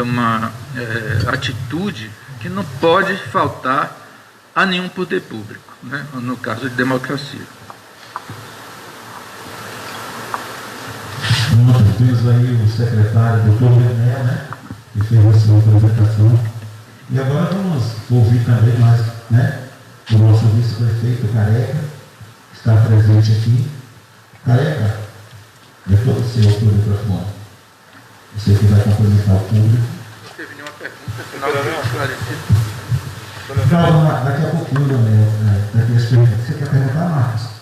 uma atitude que não pode faltar a nenhum poder público, né? No caso de democracia. Com certeza aí o secretário, doutor René, né, que fez essa apresentação. E agora vamos ouvir também mais, né, o nosso vice-prefeito Careca, que está presente aqui. Careca, é todo seu por microfone. Você que vai complementar o público. Não teve nenhuma pergunta final esclarecida. Calma, daqui a pouquinho, né, daqui a pouco. Você quer perguntar, Marcos?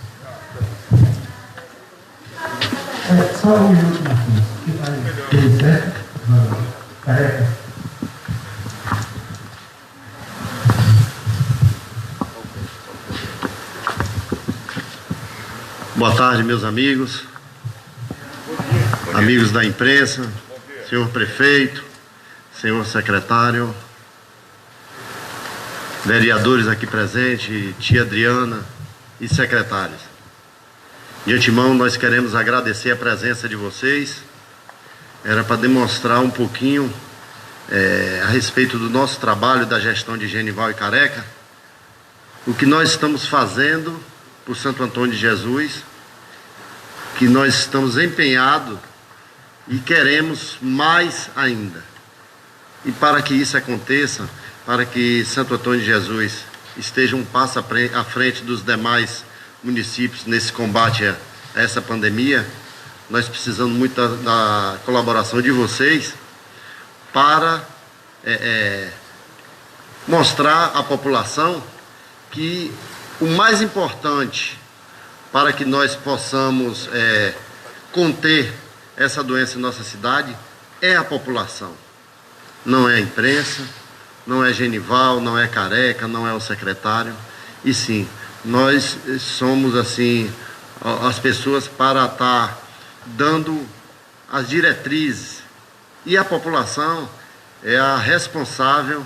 Só um minuto, Marcos. Que vai ter certo? Careca. Boa tarde, meus amigos, amigos da imprensa, senhor prefeito, senhor secretário, vereadores aqui presentes, tia Adriana e secretários. De antemão, nós queremos agradecer a presença de vocês. Era para demonstrar um pouquinho a respeito do nosso trabalho da gestão de Genival e Careca, o que nós estamos fazendo por Santo Antônio de Jesus, que nós estamos empenhados e queremos mais ainda. E para que isso aconteça, para que Santo Antônio de Jesus esteja um passo à frente dos demais municípios nesse combate a essa pandemia, nós precisamos muito da colaboração de vocês para mostrar à população que o mais importante para que nós possamos conter essa doença em nossa cidade é a população. Não é a imprensa, não é Genival, não é Careca, não é o secretário, e sim, nós somos assim as pessoas para estar dando as diretrizes, e a população é a responsável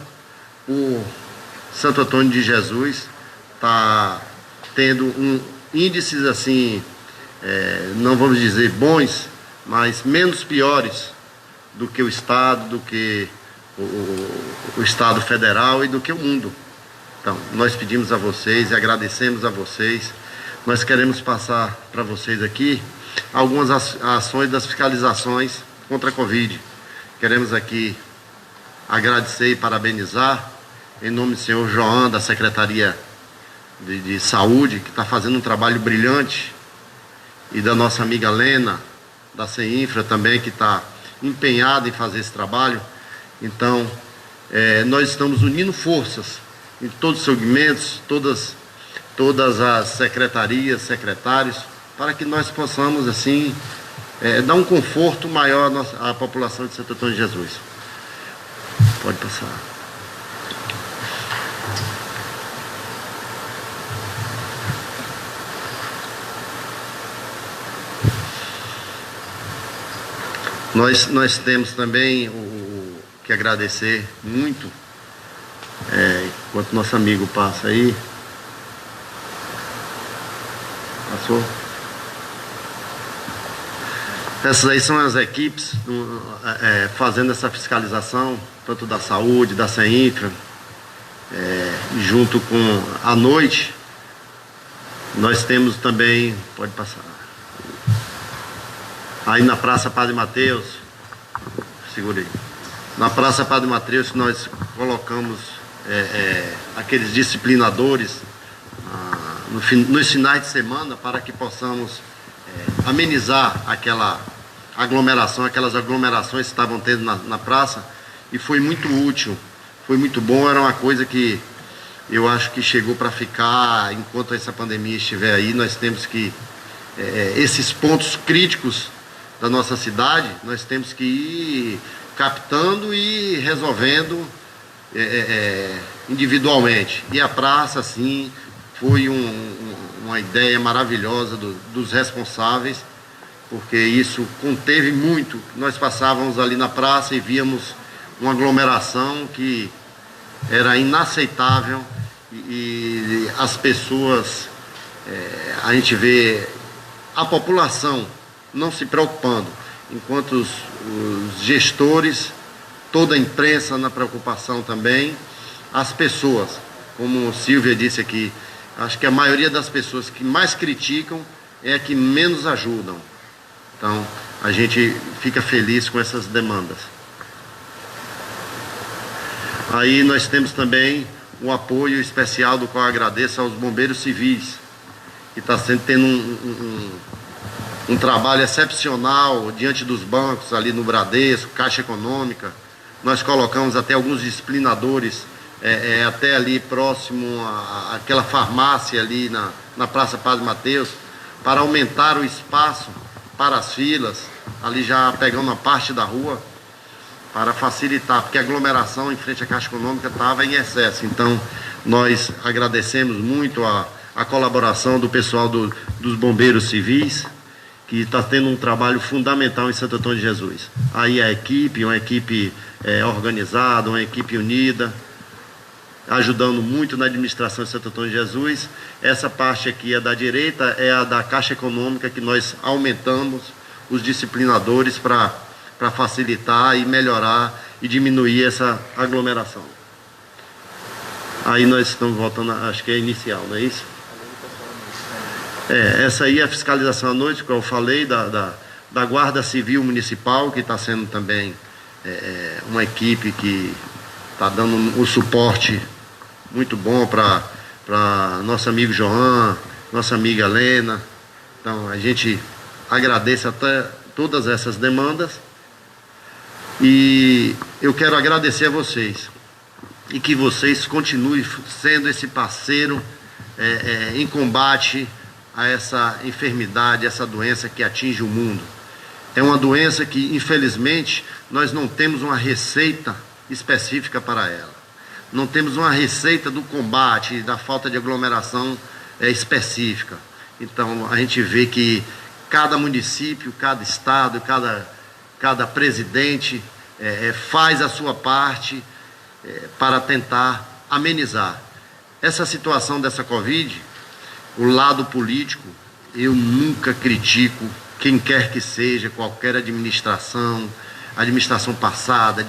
por Santo Antônio de Jesus tá tendo índices assim, não vamos dizer bons, mas menos piores do que o Estado, do que o Estado Federal e do que o mundo. Então, nós pedimos a vocês e agradecemos a vocês. Nós queremos passar para vocês aqui algumas ações das fiscalizações contra a Covid. Queremos aqui agradecer e parabenizar, em nome do senhor João, da Secretaria de Saúde, que está fazendo um trabalho brilhante, e da nossa amiga Lena, da CEINFRA também, que está empenhada em fazer esse trabalho. Então, nós estamos unindo forças em todos os segmentos, todas as secretarias, secretários, para que nós possamos, assim, dar um conforto maior à população de Santo Antônio de Jesus. Pode passar. Nós temos também que agradecer muito, enquanto nosso amigo passa aí. Passou? Essas aí são as equipes fazendo essa fiscalização, tanto da saúde, da CEINFRA, junto com à noite. Nós temos também, pode passar, aí na Praça Padre Mateus, segurei. Na Praça Padre Mateus nós colocamos aqueles disciplinadores nos finais de semana, para que possamos amenizar aquelas aglomerações que estavam tendo na praça, e foi muito útil, foi muito bom. Era uma coisa que eu acho que chegou para ficar. Enquanto essa pandemia estiver aí, nós temos que, esses pontos críticos da nossa cidade, nós temos que ir captando e resolvendo individualmente. E a praça, assim, foi uma ideia maravilhosa dos responsáveis, porque isso conteve muito. Nós passávamos ali na praça e víamos uma aglomeração que era inaceitável, e as pessoas, a gente vê a população não se preocupando, enquanto os gestores, toda a imprensa na preocupação também, as pessoas, como Silvia disse aqui, acho que a maioria das pessoas que mais criticam é a que menos ajudam. Então, a gente fica feliz com essas demandas. Aí nós temos também um apoio especial, do qual agradeço aos bombeiros civis, que está tendo um trabalho excepcional diante dos bancos, ali no Bradesco, Caixa Econômica. Nós colocamos até alguns disciplinadores até ali próximo àquela farmácia ali na Praça Padre Mateus, para aumentar o espaço para as filas, ali já pegando a parte da rua, para facilitar, porque a aglomeração em frente à Caixa Econômica estava em excesso. Então, nós agradecemos muito a colaboração do pessoal dos bombeiros civis, que está tendo um trabalho fundamental em Santo Antônio de Jesus. Aí a equipe, uma equipe organizada, uma equipe unida, ajudando muito na administração de Santo Antônio de Jesus. Essa parte aqui da direita é a da Caixa Econômica, que nós aumentamos os disciplinadores para facilitar e melhorar e diminuir essa aglomeração. Aí nós estamos voltando, acho que é inicial, não é isso? Essa aí é a fiscalização à noite, que eu falei, da Guarda Civil Municipal, que está sendo também uma equipe que está dando o suporte muito bom para nosso amigo João, nossa amiga Lena. Então, a gente agradece até todas essas demandas, e eu quero agradecer a vocês, e que vocês continuem sendo esse parceiro em combate a essa enfermidade, essa doença que atinge o mundo. É uma doença que, infelizmente, nós não temos uma receita específica para ela. Não temos uma receita do combate, da falta de aglomeração específica. Então, a gente vê que cada município, cada estado, cada presidente faz a sua parte para tentar amenizar essa situação dessa Covid. O lado político, eu nunca critico quem quer que seja, qualquer administração passada,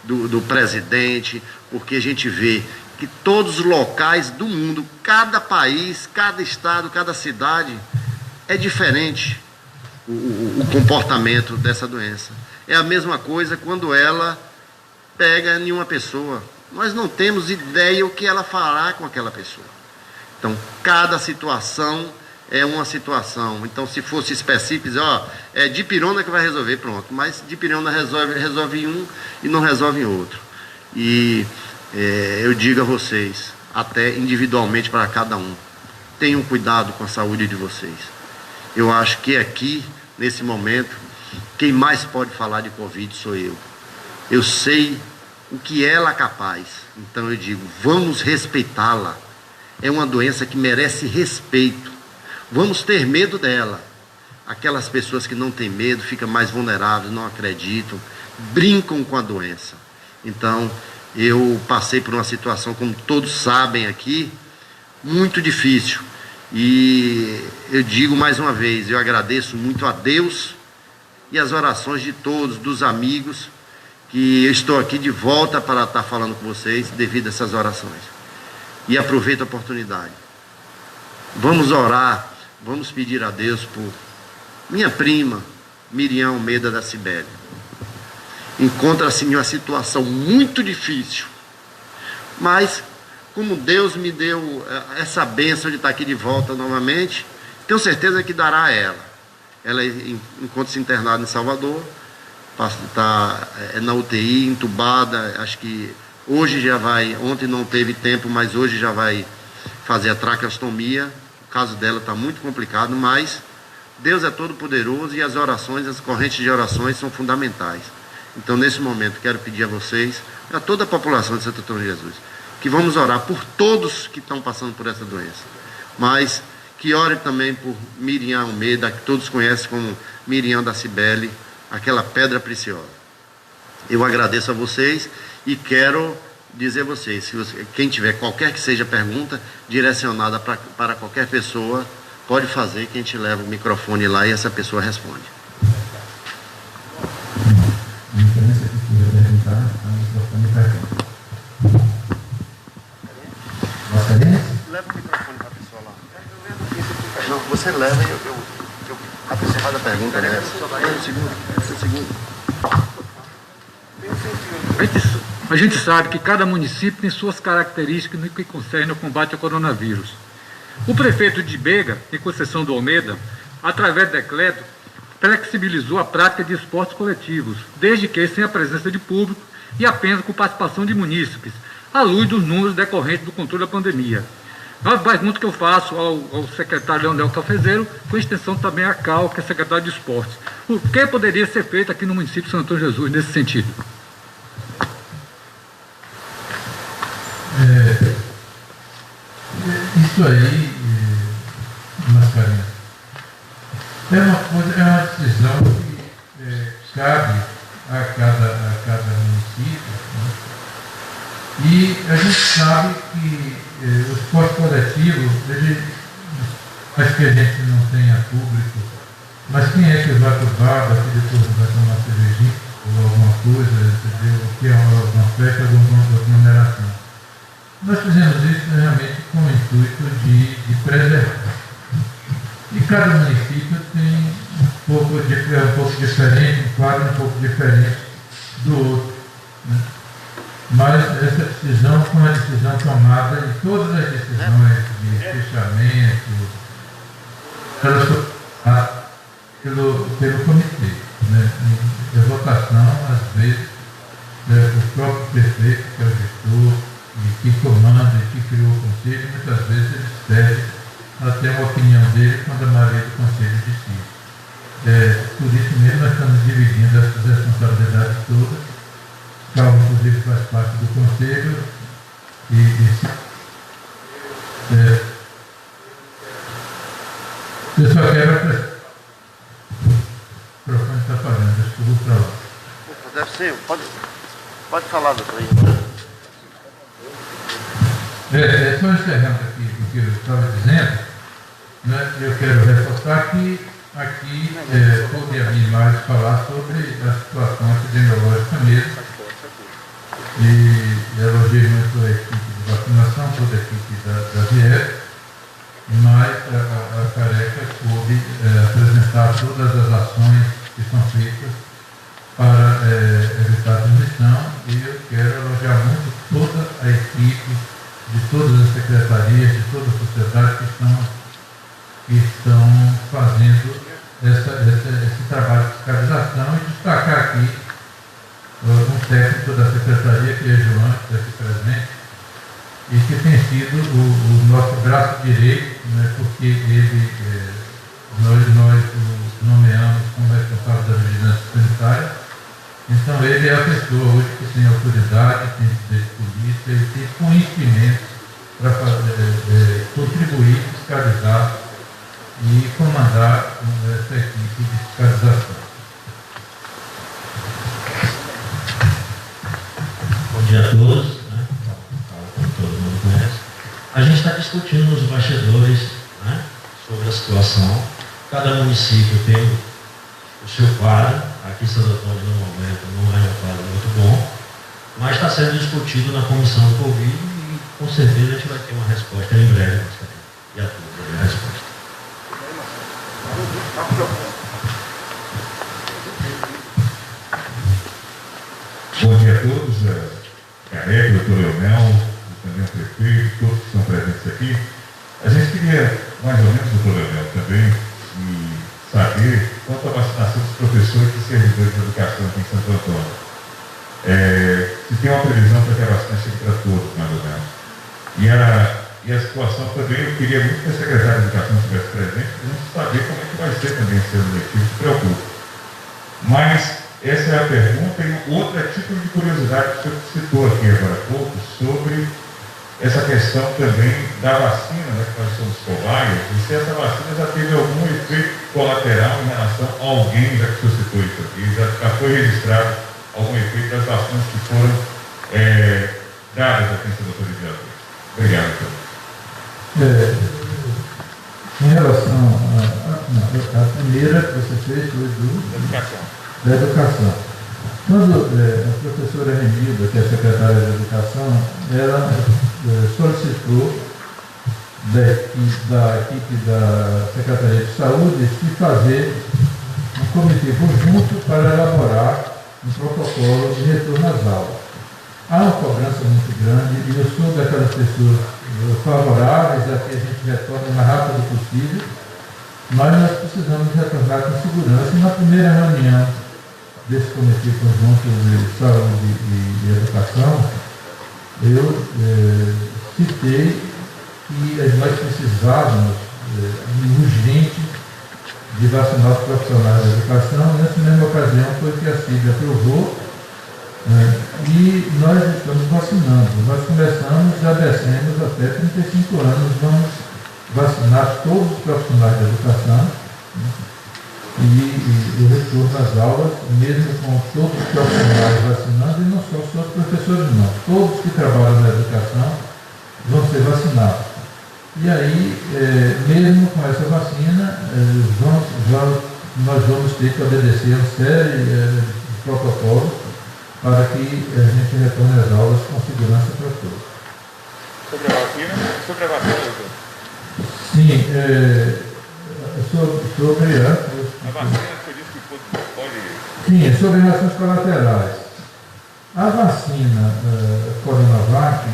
do presidente, porque a gente vê que todos os locais do mundo, cada país, cada estado, cada cidade, é diferente o comportamento dessa doença. É a mesma coisa quando ela pega em uma pessoa. Nós não temos ideia o que ela fará com aquela pessoa. Então, cada situação é uma situação. Então, se fosse específico, dizer, é dipirona que vai resolver, pronto. Mas dipirona resolve um e não resolve em outro. E eu digo a vocês, até individualmente para cada um, tenham cuidado com a saúde de vocês. Eu acho que aqui, nesse momento, quem mais pode falar de Covid sou eu. Eu sei o que ela é capaz. Então eu digo, vamos respeitá-la. É uma doença que merece respeito. Vamos ter medo dela. Aquelas pessoas que não têm medo ficam mais vulneráveis, não acreditam, brincam com a doença. Então, eu passei por uma situação, como todos sabem aqui, muito difícil. E eu digo mais uma vez, eu agradeço muito a Deus e as orações de todos, dos amigos, que eu estou aqui de volta para estar falando com vocês devido a essas orações. E aproveito a oportunidade. Vamos orar, vamos pedir a Deus por minha prima, Miriam Almeida da Cibele. Encontra-se em uma situação muito difícil, mas como Deus me deu essa bênção de estar aqui de volta novamente, tenho certeza que dará a ela. Ela encontra-se internada em Salvador, está na UTI, entubada, acho que hoje já vai, ontem não teve tempo, mas hoje já vai fazer a traqueostomia. O caso dela está muito complicado, mas Deus é todo poderoso e as orações, as correntes de orações são fundamentais. Então, nesse momento, quero pedir a vocês, a toda a população de Santo Antônio de Jesus, que vamos orar por todos que estão passando por essa doença, mas que orem também por Miriam Almeida, que todos conhecem como Miriam da Cibele, aquela pedra preciosa. Eu agradeço a vocês e quero dizer a vocês, quem tiver qualquer que seja pergunta direcionada para qualquer pessoa, pode fazer, que a gente leva o microfone lá e essa pessoa responde. Leva o microfone para a pessoa lá. Não, você leva e a pessoa faz a pergunta, né? A gente sabe que cada município tem suas características no que concerne ao combate ao coronavírus. O prefeito de Bega, em Conceição do Almeida, através de decreto, flexibilizou a prática de esportes coletivos, desde que sem a presença de público e apenas com participação de munícipes, à luz dos números decorrentes do controle da pandemia. Uma pergunta que eu faço ao secretário Leonel Cafezeiro, com extensão também a Cal, que é secretário de Esportes. O que poderia ser feito aqui no município de Santo Antônio de Jesus nesse sentido? Isso aí, Mascarenhas, é uma decisão que cabe a cada município, né? E a gente sabe que o esporte coletivo, acho que a gente não tenha público, mas quem é que vai para o bar, daqui depois vai tomar cervejinha ou alguma coisa, entendeu? O que é uma festa, alguma aglomeração. Nós fizemos isso realmente com o intuito de preservar. E cada município tem um pouco diferente, um quadro um pouco diferente do outro, né? Mas essa decisão foi uma decisão tomada em todas as decisões de fechamento, elas foram pelo comitê, né? E a votação, às vezes, o próprio prefeito, que é o gestor, e que comanda e que criou o conselho, muitas vezes ele cede até uma opinião dele quando a maioria do conselho decide. Por isso mesmo nós estamos dividindo essas responsabilidades todas. Calma, inclusive, faz parte do conselho eu só quero... O microfone está falando, acho que eu vou para lá. Deve ser, pode falar, doutor. Só encerrando aqui o que eu estava dizendo, né, eu quero reforçar que aqui coube a mim mais falar sobre a situação epidemiológica mesmo. E elogiei muito a equipe de vacinação, toda a equipe da Vier, mas a tarefa coube apresentar todas as ações que são feitas para evitar a transmissão, e eu quero elogiar muito toda a equipe de todas as secretarias, de toda a sociedade que estão fazendo esse trabalho de fiscalização, e destacar aqui um técnico da secretaria, que é João, que está aqui presente, e que tem sido o nosso braço direito, né, porque nós o nomeamos como responsável da vigilância sanitária. Então ele é a pessoa hoje que tem autoridade, tem poder de polícia e tem conhecimento para contribuir, fiscalizar e comandar essa equipe de fiscalização. Bom dia a todos, né? Como todo mundo conhece. A gente está discutindo nos bastidores, né, sobre a situação. Cada município tem o seu quadro. Aqui em Santo Antônio, no momento, não é um quadro muito bom, mas está sendo discutido na comissão do Covid e com certeza a gente vai ter uma resposta em breve. E a todos a resposta. Bom dia a todos, Careca, doutor Leonel, também o prefeito, todos que estão presentes aqui. A gente queria, mais ou menos, doutor Leonel, também, saber quanto à vacinação dos professores e servidores de educação aqui em Santo Antônio. Se tem uma previsão para que a vacina chegue para todos, mais ou menos. E a situação também, eu queria muito que a secretária de Educação estivesse presente, para a gente saber como é que vai ser também esse ano letivo, se preocupa. Mas essa é a pergunta, e outra título de curiosidade que o senhor citou aqui agora há pouco, sobre essa questão também da vacina, né, que nós somos cobaias, e se essa vacina já teve algum efeito colateral em relação a alguém, já que o senhor citou isso aqui, já foi registrado algum efeito das vacinas que foram dadas aqui em Santa Antônio. Obrigado, doutor. Em relação à primeira que você fez, foi da educação. Quando a professora Renilda, que é a secretária de Educação, ela solicitou da equipe da Secretaria de Saúde se fazer um comitê conjunto para elaborar um protocolo de retorno às aulas. Há uma cobrança muito grande e eu sou daquelas pessoas favoráveis a que a gente retorne o mais rápido possível, mas nós precisamos retornar com segurança. E na primeira reunião desse Comitê Conjunto de Saúde e Educação, eu citei que nós precisávamos urgente de vacinar os profissionais da educação. Nessa mesma ocasião foi que a CIB aprovou, e nós estamos vacinando. Nós começamos, já descemos até 35 anos, vamos vacinar todos os profissionais da educação, e o retorno às aulas, mesmo com todos os profissionais vacinando, e não só os professores não, todos que trabalham na educação vão ser vacinados. E aí, mesmo com essa vacina, nós vamos ter que obedecer uma série de protocolos para que a gente retorne às aulas com segurança para todos. Sobre a vacina, doutor? Sim, sobre a vacina, você disse que pode... Sim, sobre reações colaterais. A vacina Coronavac,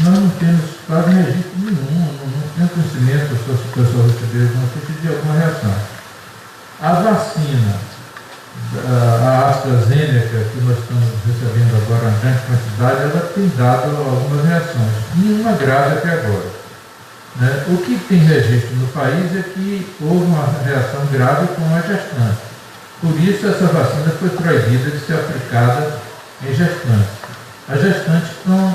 nós não temos quase registro nenhum, não temos conhecimento se o pessoal recebeu notícia de alguma reação. A vacina, a AstraZeneca, que nós estamos recebendo agora em grande quantidade, ela tem dado algumas reações, nenhuma grave até agora. O que tem registro no país é que houve uma reação grave com a gestante. Por isso, essa vacina foi proibida de ser aplicada em gestantes. As gestantes nós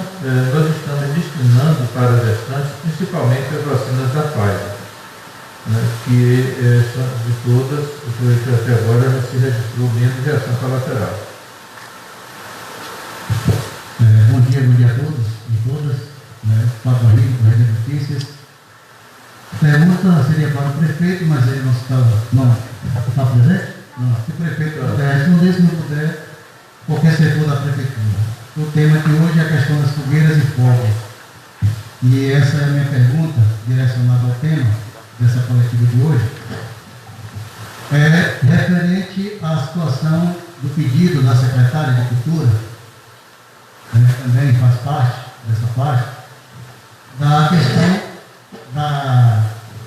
estamos destinando para as gestantes principalmente as vacinas da Pfizer, que são de todas, até agora não se registrou menos reação colateral. todas, né? Fábio Rico, Rede Notícias. A pergunta seria para o prefeito, mas ele não está presente? Não. Se o prefeito puder responder, se não puder, qualquer setor da prefeitura. O tema aqui hoje é a questão das fogueiras e fogos. E essa é a minha pergunta, direcionada ao tema dessa coletiva de hoje, é referente à situação do pedido da secretária de Cultura, também faz parte dessa parte, da questão da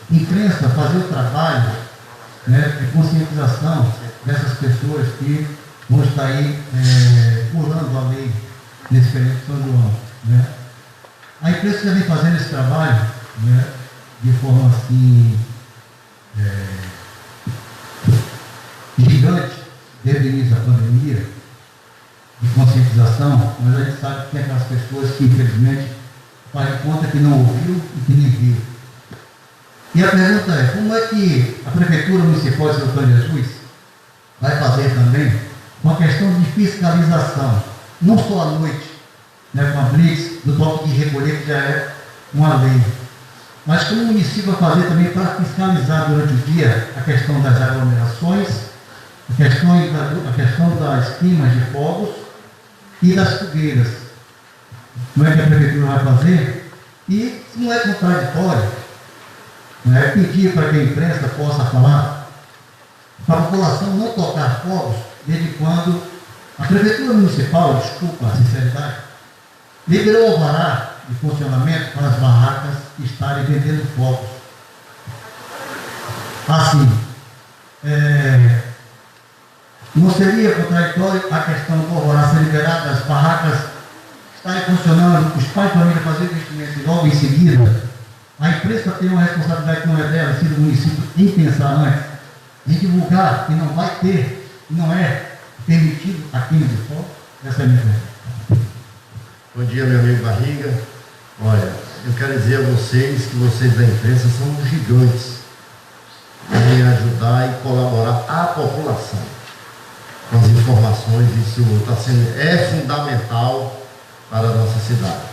imprensa fazer o trabalho, né, de conscientização dessas pessoas que vão estar aí pulando a lei nesse período de São João. Né? A imprensa já vem fazendo esse trabalho, né, de forma assim gigante desde o início da pandemia, de conscientização, mas a gente sabe que tem aquelas pessoas que infelizmente fazem conta que não ouviu e que nem viu. E a pergunta é, como é que a Prefeitura Municipal de São Antônio de Jesus vai fazer também com a questão de fiscalização, não só à noite, né, com a blitz do toque de recolher, que já é uma lei, mas como o município vai fazer também para fiscalizar durante o dia a questão das aglomerações, a questão das queimas de fogos e das fogueiras. Como é que a Prefeitura vai fazer? E se não é contraditório, né, pedir para que a imprensa possa falar para a população não tocar fogos desde quando a Prefeitura Municipal, desculpa a sinceridade, liberou o alvará de funcionamento para as barracas estarem vendendo fogos. Assim, não seria contraditório a questão do alvará ser liberado, as barracas estarem funcionando, os pais de família fazerem investimento e logo em seguida a imprensa tem uma responsabilidade que não é dela, se do município, em pensar antes, em divulgar que não vai ter, não é permitido aqui no Distrito. Essa é a minha pergunta. Bom dia, meu amigo Barriga. Olha, eu quero dizer a vocês que vocês da imprensa são gigantes em ajudar e colaborar a população com as informações. Isso é fundamental para a nossa cidade.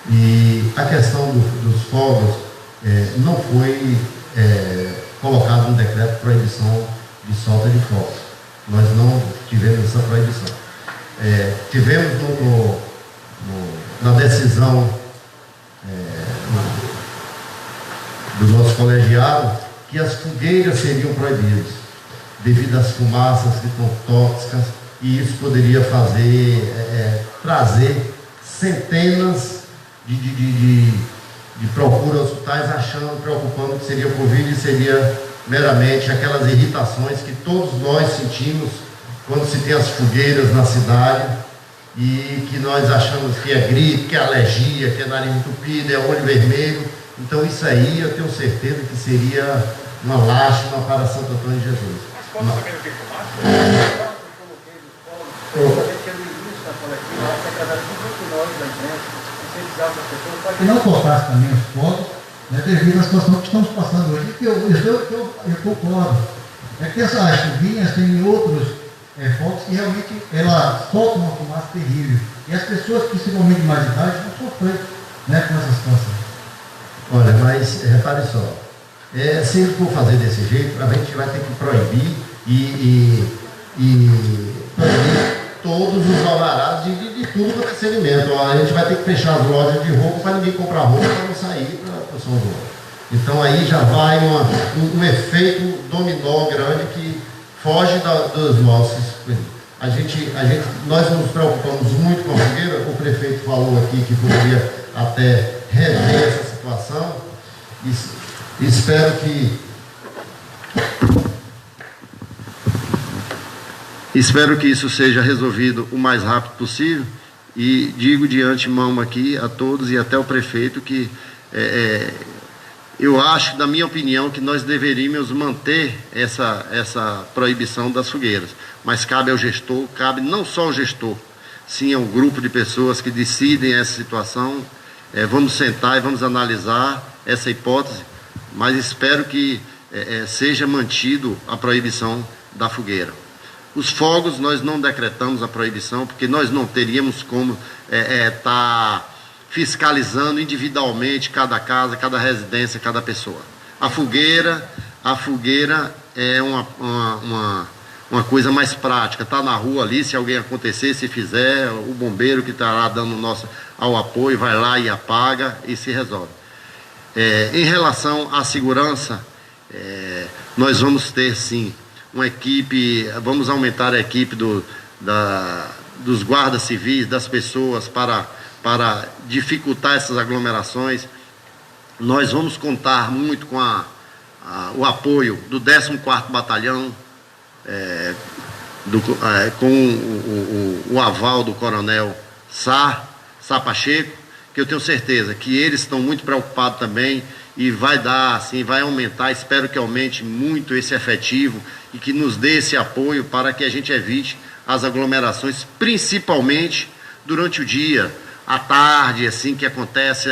E a questão dos fogos não foi colocado no decreto de proibição de solta de fogos. Nós não tivemos essa proibição. Tivemos na decisão do nosso colegiado que as fogueiras seriam proibidas devido às fumaças que são tóxicas, e isso poderia trazer centenas de procura hospitais preocupando que seria Covid, e seria meramente aquelas irritações que todos nós sentimos quando se tem as fogueiras na cidade, e que nós achamos que é gripe, que é alergia, que é nariz entupido, é olho vermelho. Então isso aí eu tenho certeza que seria uma lástima para Santo Antônio de Jesus. Mas pode também não ter fumaça? E não tocasse também os fogos, né, devido à situação que estamos passando hoje. Que eu concordo. É que essas chuvinhas têm outros fogos que realmente ela solta uma fumaça terrível. E as pessoas, principalmente de mais idade, vão sofrer, né, com essa situação. Olha, mas repare só, se ele for fazer desse jeito, a gente vai ter que proibir e proibir todos os alvarás de tudo quanto é segmento. A gente vai ter que fechar as lojas de roupa para ninguém comprar roupa para não sair para São João. Então aí já vai um efeito dominó grande que foge dos nossos. Nós nos preocupamos muito com a fogueira. O prefeito falou aqui que poderia até rever essa situação. Espero que isso seja resolvido o mais rápido possível, e digo de antemão aqui a todos e até o prefeito que eu acho, na minha opinião, que nós deveríamos manter essa proibição das fogueiras, mas cabe ao gestor, cabe não só ao gestor, sim ao grupo de pessoas que decidem essa situação. Vamos sentar e vamos analisar essa hipótese, mas espero que seja mantido a proibição da fogueira. Os fogos nós não decretamos a proibição, porque nós não teríamos como estar fiscalizando individualmente cada casa, cada residência, cada pessoa. A fogueira é uma coisa mais prática, está na rua ali, se alguém acontecer, se fizer, o bombeiro que está lá dando ao apoio vai lá e apaga e se resolve. Em relação à segurança, nós vamos ter sim uma equipe, vamos aumentar a equipe dos guardas civis, das pessoas para dificultar essas aglomerações. Nós vamos contar muito com o apoio do 14º Batalhão, com o aval do Coronel Sá Pacheco, que eu tenho certeza que eles estão muito preocupados também e vai aumentar, espero que aumente muito esse efetivo e que nos dê esse apoio para que a gente evite as aglomerações, principalmente durante o dia, à tarde, assim que acontece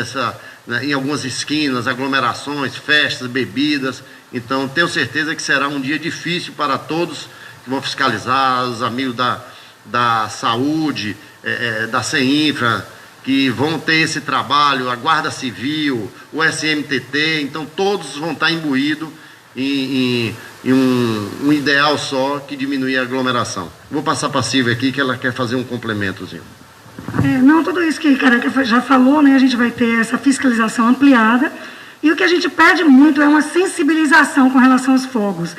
em algumas esquinas, aglomerações, festas, bebidas. Então, tenho certeza que será um dia difícil para todos que vão fiscalizar, os amigos da saúde, da CEINFRA, que vão ter esse trabalho, a Guarda Civil, o SMTT, então todos vão estar imbuídos em um ideal só, que diminuir a aglomeração. Vou passar para a Silvia aqui, que ela quer fazer um complementozinho. Não, tudo isso que Careca já falou, né, a gente vai ter essa fiscalização ampliada, e o que a gente pede muito é uma sensibilização com relação aos fogos.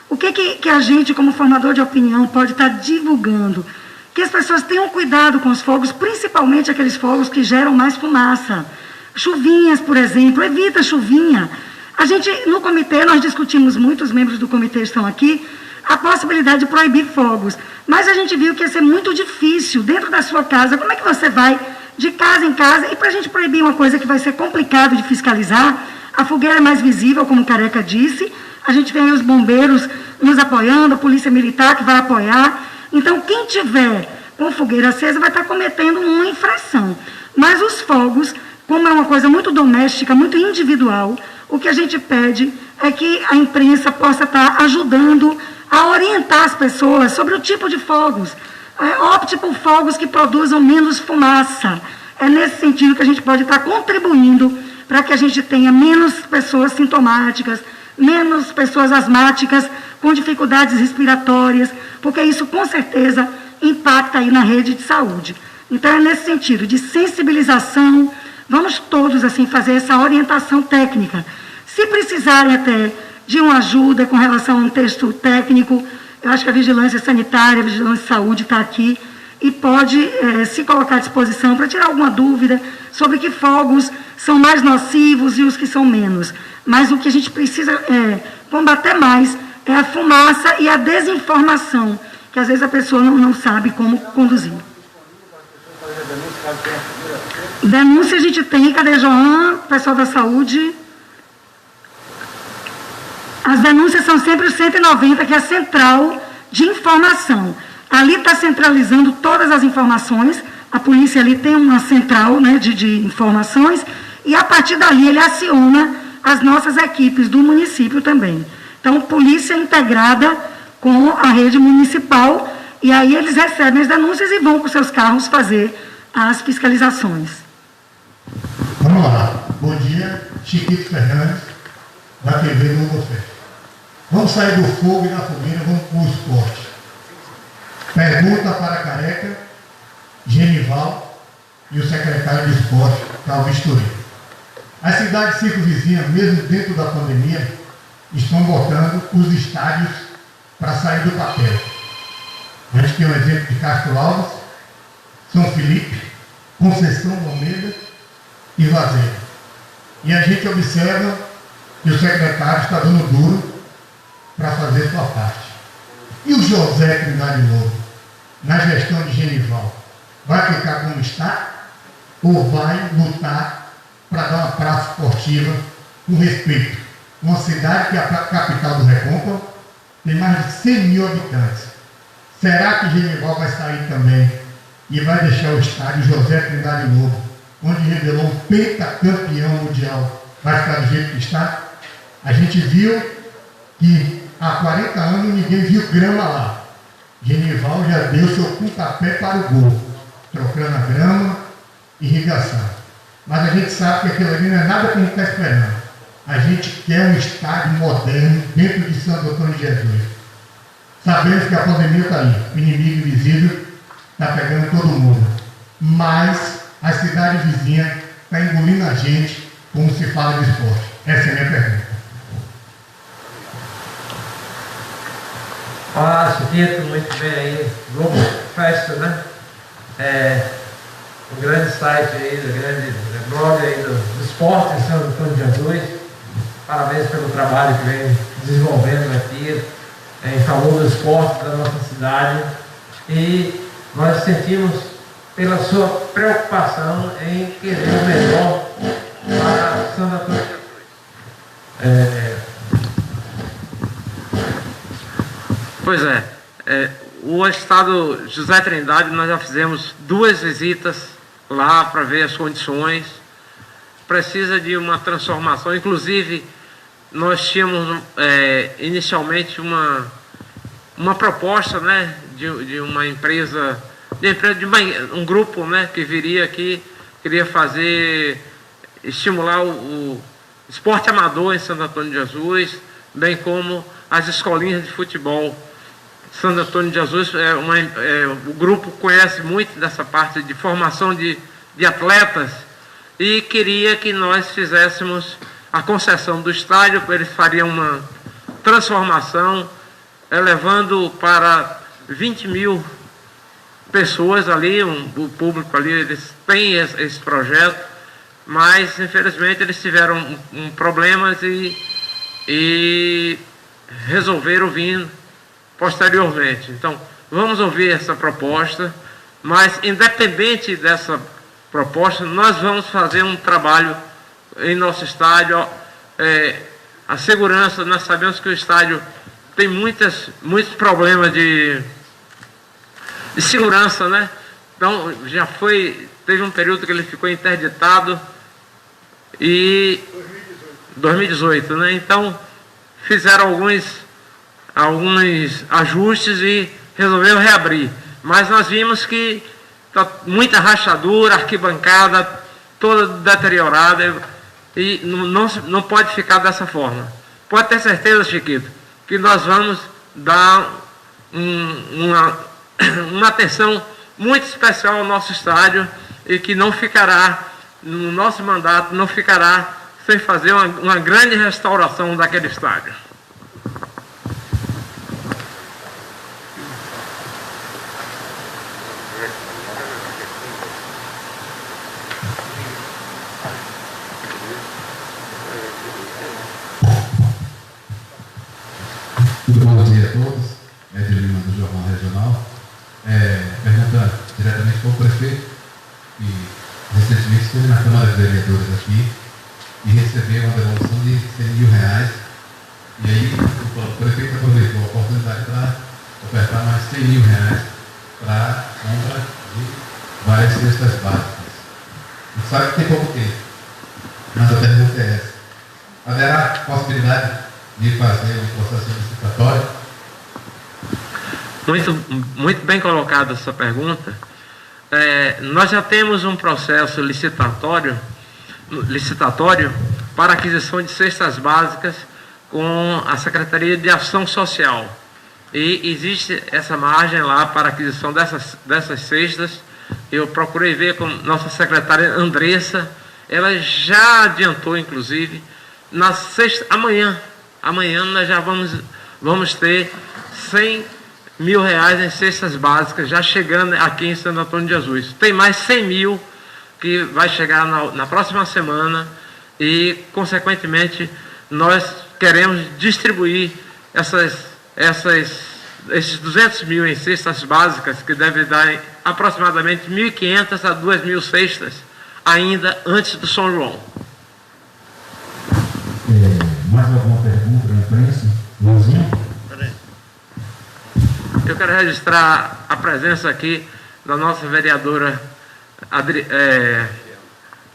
O que a gente, como formador de opinião, pode estar divulgando? Que as pessoas tenham cuidado com os fogos, principalmente aqueles fogos que geram mais fumaça. Chuvinhas, por exemplo, evita chuvinha. A gente, no comitê, nós discutimos muito, os membros do comitê estão aqui, a possibilidade de proibir fogos. Mas a gente viu que ia ser muito difícil, dentro da sua casa, como é que você vai de casa em casa? E para a gente proibir uma coisa que vai ser complicado de fiscalizar, a fogueira é mais visível, como o Careca disse, a gente tem os bombeiros nos apoiando, a polícia militar que vai apoiar. Então, quem tiver com fogueira acesa vai estar cometendo uma infração. Mas os fogos, como é uma coisa muito doméstica, muito individual, o que a gente pede é que a imprensa possa estar ajudando a orientar as pessoas sobre o tipo de fogos. Opte por fogos que produzam menos fumaça. É nesse sentido que a gente pode estar contribuindo para que a gente tenha menos pessoas sintomáticas, menos pessoas asmáticas com dificuldades respiratórias, porque isso com certeza impacta aí na rede de saúde. Então é nesse sentido de sensibilização, vamos todos assim fazer essa orientação técnica. Se precisarem até de uma ajuda com relação a um texto técnico, eu acho que a Vigilância Sanitária, a Vigilância de Saúde está aqui e pode se colocar à disposição para tirar alguma dúvida sobre que fogos são mais nocivos e os que são menos. Mas o que a gente precisa combater mais é a fumaça e a desinformação, que às vezes a pessoa não sabe como conduzir. Denúncia a gente tem, cadê João, pessoal da saúde? As denúncias são sempre o 190, que é a central de informação. Ali está centralizando todas as informações, a polícia ali tem uma central, né, de informações, e a partir dali ele aciona as nossas equipes do município também. Então, polícia integrada com a rede municipal, e aí eles recebem as denúncias e vão com seus carros fazer as fiscalizações. Vamos lá. Bom dia, Chiquito Fernandes, da TV Novo Fé. Vamos sair do fogo e da fogueira, vamos para o esporte. Pergunta para Careca, Genival e o secretário de esporte, Calvin Sturi. As cidades circunvizinhas, mesmo dentro da pandemia, estão botando os estádios para sair do papel. A gente tem um exemplo de Castro Alves, São Felipe, Conceição do Almeida e Vazeira. E a gente observa que o secretário está dando duro para fazer sua parte. E o José Trindade Novo, na gestão de Genival, vai ficar como está ou vai lutar para dar uma praça esportiva com respeito? Uma cidade que é a capital do Recôncavo tem mais de 100 mil habitantes. Será que Genival vai sair também e vai deixar o estádio José Trindade Novo, onde revelou um pentacampeão mundial, vai ficar do jeito que está? A gente viu que há 40 anos ninguém viu grama lá. Genival já deu seu pontapé para o gol, trocando a grama e irrigação. Mas a gente sabe que aquilo ali não é nada que a gente está esperando. A gente quer um estádio moderno dentro de Santo Antônio de Jesus. Sabemos que a pandemia está aí, o inimigo invisível está pegando todo mundo. Mas a cidade vizinha está engolindo a gente como se fala de esporte. Essa é a minha pergunta. Olá, dito muito bem aí, Globo Festa, né? Um grande site aí, um grande blog aí do esporte em Santo Antônio de Jesus. Parabéns pelo trabalho que vem desenvolvendo aqui em favor do esporte da nossa cidade. E nós sentimos pela sua preocupação em querer o melhor para Santo Antônio de Jesus. Pois é, o estado José Trindade, nós já fizemos 2 visitas lá para ver as condições. Precisa de uma transformação. Inclusive, nós tínhamos inicialmente uma proposta, né, de uma empresa, um grupo, né, que viria aqui, queria estimular o esporte amador em Santo Antônio de Jesus, bem como as escolinhas de futebol. Santo Antônio de Jesus, o grupo conhece muito dessa parte de formação de atletas e queria que nós fizéssemos a concessão do estádio. Eles fariam uma transformação, elevando para 20 mil pessoas ali, o público ali. Eles têm esse projeto, mas infelizmente eles tiveram problemas e resolveram vir posteriormente. Então, vamos ouvir essa proposta, mas independente dessa proposta, nós vamos fazer um trabalho em nosso estádio. A segurança, nós sabemos que o estádio tem muitos problemas de segurança, né? Então, teve um período que ele ficou interditado, e 2018, né? Então, fizeram alguns ajustes e resolveram reabrir. Mas nós vimos que está muita rachadura, arquibancada toda deteriorada, e não pode ficar dessa forma. Pode ter certeza, Chiquito, que nós vamos dar uma atenção muito especial ao nosso estádio, e que não ficará, no nosso mandato, não ficará sem fazer uma grande restauração daquele estádio. Bom dia a todos, Ed Lima do Jornal Regional. Pergunta diretamente para o prefeito, que recentemente esteve na Câmara de Vereadores aqui e recebeu uma devolução de R$100.000. E aí o prefeito aproveitou a oportunidade para ofertar mais R$100.000 para a compra de várias cestas básicas. A gente sabe que tem pouco tempo, mas a pergunta é essa: haverá possibilidade de fazer um processo licitatório? Muito bem colocada essa pergunta. Nós já temos um processo licitatório para aquisição de cestas básicas com a Secretaria de Ação Social. E existe essa margem lá para aquisição dessas cestas. Eu procurei ver com nossa secretária Andressa, ela já adiantou, inclusive, na sexta, amanhã nós já vamos ter R$100.000 em cestas básicas, já chegando aqui em Santo Antônio de Jesus. Tem mais 100.000 que vai chegar na próxima semana, e, consequentemente, nós queremos distribuir esses 200.000 em cestas básicas, que deve dar aproximadamente 1.500 a 2.000 cestas, ainda antes do São João. Mais alguma pergunta da imprensa? Luizinho? Eu quero registrar a presença aqui da nossa vereadora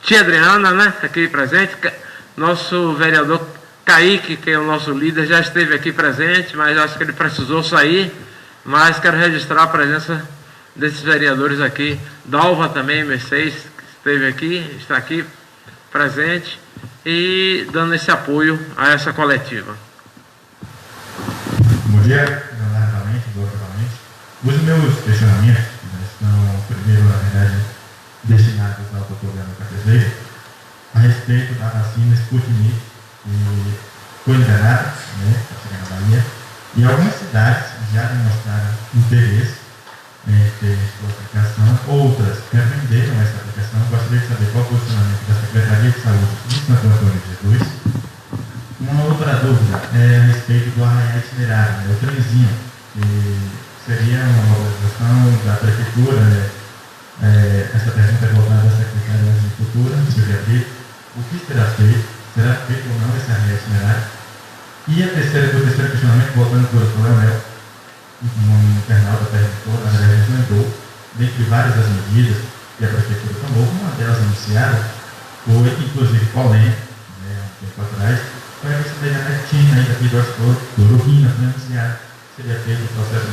Tia Adriana, né, aqui presente. Nosso vereador Kaique, que é o nosso líder, já esteve aqui presente, mas acho que ele precisou sair. Mas quero registrar a presença desses vereadores aqui. Dalva também, Mercedes, que esteve aqui, está aqui presente e dando esse apoio a essa coletiva. Bom dia, novamente. Os meus questionamentos estão, primeiro, na verdade, destinados ao Dr. Leandro Capezeira, a respeito da vacina Sputnik, que foi liberada, para chegar na Bahia, e algumas cidades já demonstraram interesse em sua aplicação, outras repreenderam essa aplicação. Gostaria de saber qual o posicionamento da Secretaria de Saúde de Santo Antônio de Jesus. Uma outra dúvida é a respeito do arraial itinerário, o trenzinho, que seria uma mobilização da Prefeitura. Essa pergunta é voltada à Secretaria de Cultura, Silvia Brito. O que será feito? Será feito ou não esse arraial itinerário? E o terceiro questionamento, voltando para o Leonel, um internauta perguntou, na verdade lembrou, dentre várias das medidas que a Prefeitura tomou, uma delas anunciada foi, inclusive, polêmica, há um tempo atrás, foi a questão da ivermectina, ainda que cloroquina, foi anunciada, seria feito o processo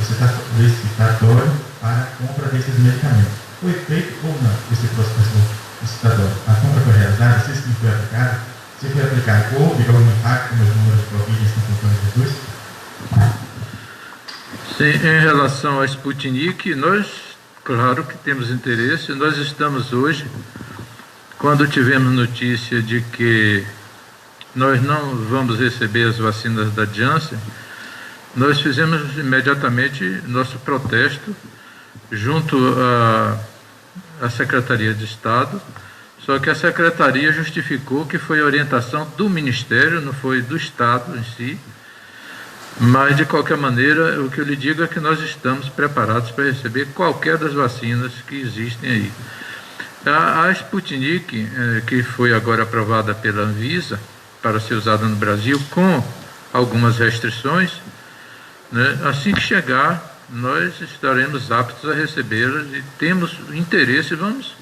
licitatório para a compra desses medicamentos. Foi feito ou não esse processo licitatório? A compra foi realizada, se isso não foi aplicado, se foi aplicado, houve algum impacto nos números de Covid em Santo Antônio de Jesus? Sim, em relação à Sputnik, nós, claro que temos interesse. Nós estamos hoje, quando tivemos notícia de que nós não vamos receber as vacinas da Janssen, nós fizemos imediatamente nosso protesto junto à Secretaria de Estado, só que a Secretaria justificou que foi orientação do Ministério, não foi do Estado em si. Mas, de qualquer maneira, o que eu lhe digo é que nós estamos preparados para receber qualquer das vacinas que existem aí. A Sputnik, que foi agora aprovada pela Anvisa para ser usada no Brasil, com algumas restrições, né, assim que chegar, nós estaremos aptos a recebê-las e temos interesse, vamos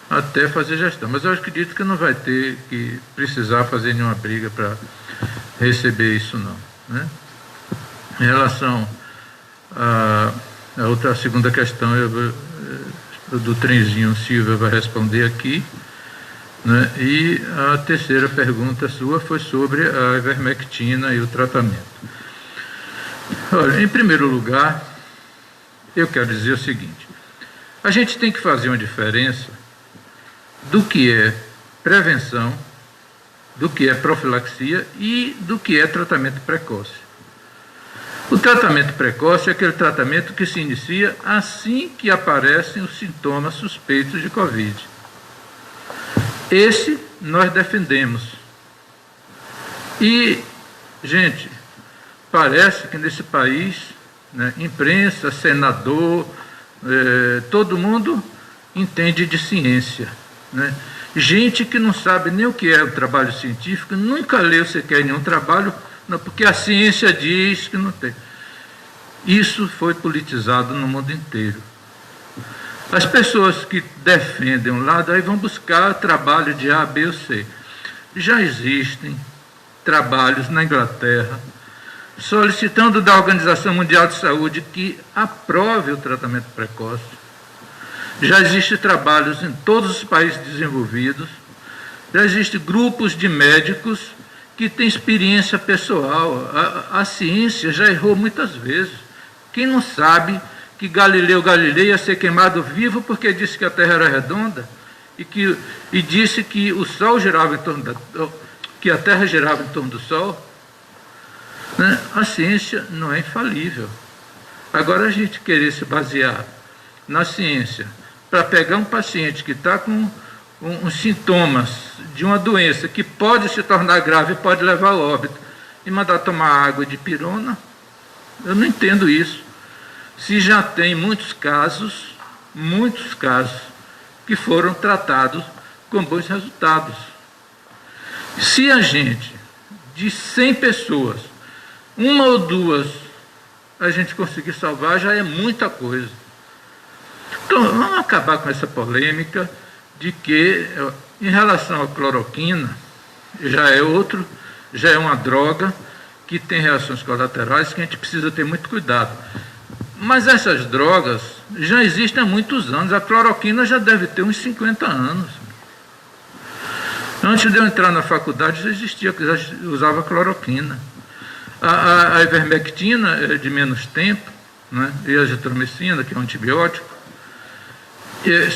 até fazer gestão. Mas eu acredito que não vai ter que precisar fazer nenhuma briga para receber isso, não, né? Em relação à segunda questão, do trenzinho, Silvia vai responder aqui, né? E a terceira pergunta sua foi sobre a ivermectina e o tratamento. Olha, em primeiro lugar, eu quero dizer o seguinte: a gente tem que fazer uma diferença do que é prevenção, do que é profilaxia e do que é tratamento precoce. O tratamento precoce é aquele tratamento que se inicia assim que aparecem os sintomas suspeitos de Covid. Esse nós defendemos. E, gente, parece que nesse país, né, imprensa, senador, todo mundo entende de ciência, né? Gente que não sabe nem o que é o trabalho científico, nunca leu sequer nenhum trabalho, não, porque a ciência diz que não tem. Isso foi politizado no mundo inteiro. As pessoas que defendem um lado aí vão buscar trabalho de A, B ou C. Já existem trabalhos na Inglaterra solicitando da Organização Mundial de Saúde que aprove o tratamento precoce. Já existem trabalhos em todos os países desenvolvidos. Já existem grupos de médicos que têm experiência pessoal. A ciência já errou muitas vezes. Quem não sabe que Galileu Galilei ia ser queimado vivo porque disse que a Terra era redonda e disse que o Sol girava em torno que a Terra girava em torno do Sol? Né? A ciência não é infalível. Agora, a gente querer se basear na ciência para pegar um paciente que está com uns sintomas de uma doença que pode se tornar grave e pode levar ao óbito e mandar tomar água de pirona, eu não entendo isso. Se já tem muitos casos que foram tratados com bons resultados. Se a gente, de 100 pessoas, uma ou duas, a gente conseguir salvar, já é muita coisa. Então, vamos acabar com essa polêmica de que, em relação à cloroquina, já é uma droga que tem reações colaterais que a gente precisa ter muito cuidado. Mas essas drogas já existem há muitos anos. A cloroquina já deve ter uns 50 anos. Antes de eu entrar na faculdade já existia, já usava cloroquina. A ivermectina é de menos tempo, né? E a azitromicina, que é um antibiótico,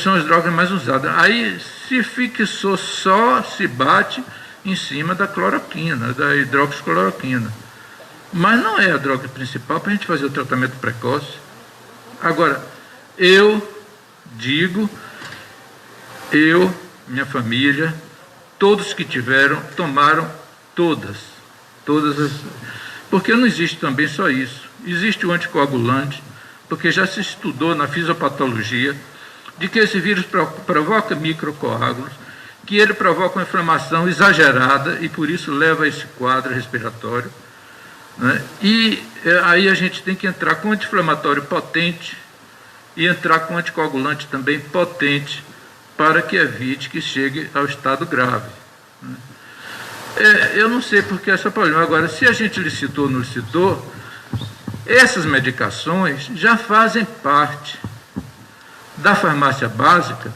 são as drogas mais usadas. Aí se fixou só, se bate em cima da cloroquina, da hidroxicloroquina. Mas não é a droga principal para a gente fazer o tratamento precoce. Agora, eu digo, minha família, todos que tiveram, tomaram todas as... Porque não existe também só isso. Existe o anticoagulante, porque já se estudou na fisiopatologia de que esse vírus provoca microcoágulos, que ele provoca uma inflamação exagerada e por isso leva a esse quadro respiratório, né? E aí a gente tem que entrar com anti-inflamatório potente e entrar com anticoagulante também potente para que evite que chegue ao estado grave, né? Eu não sei porque esse é o problema. Agora, se a gente licitou ou não licitou, essas medicações já fazem parte da farmácia básica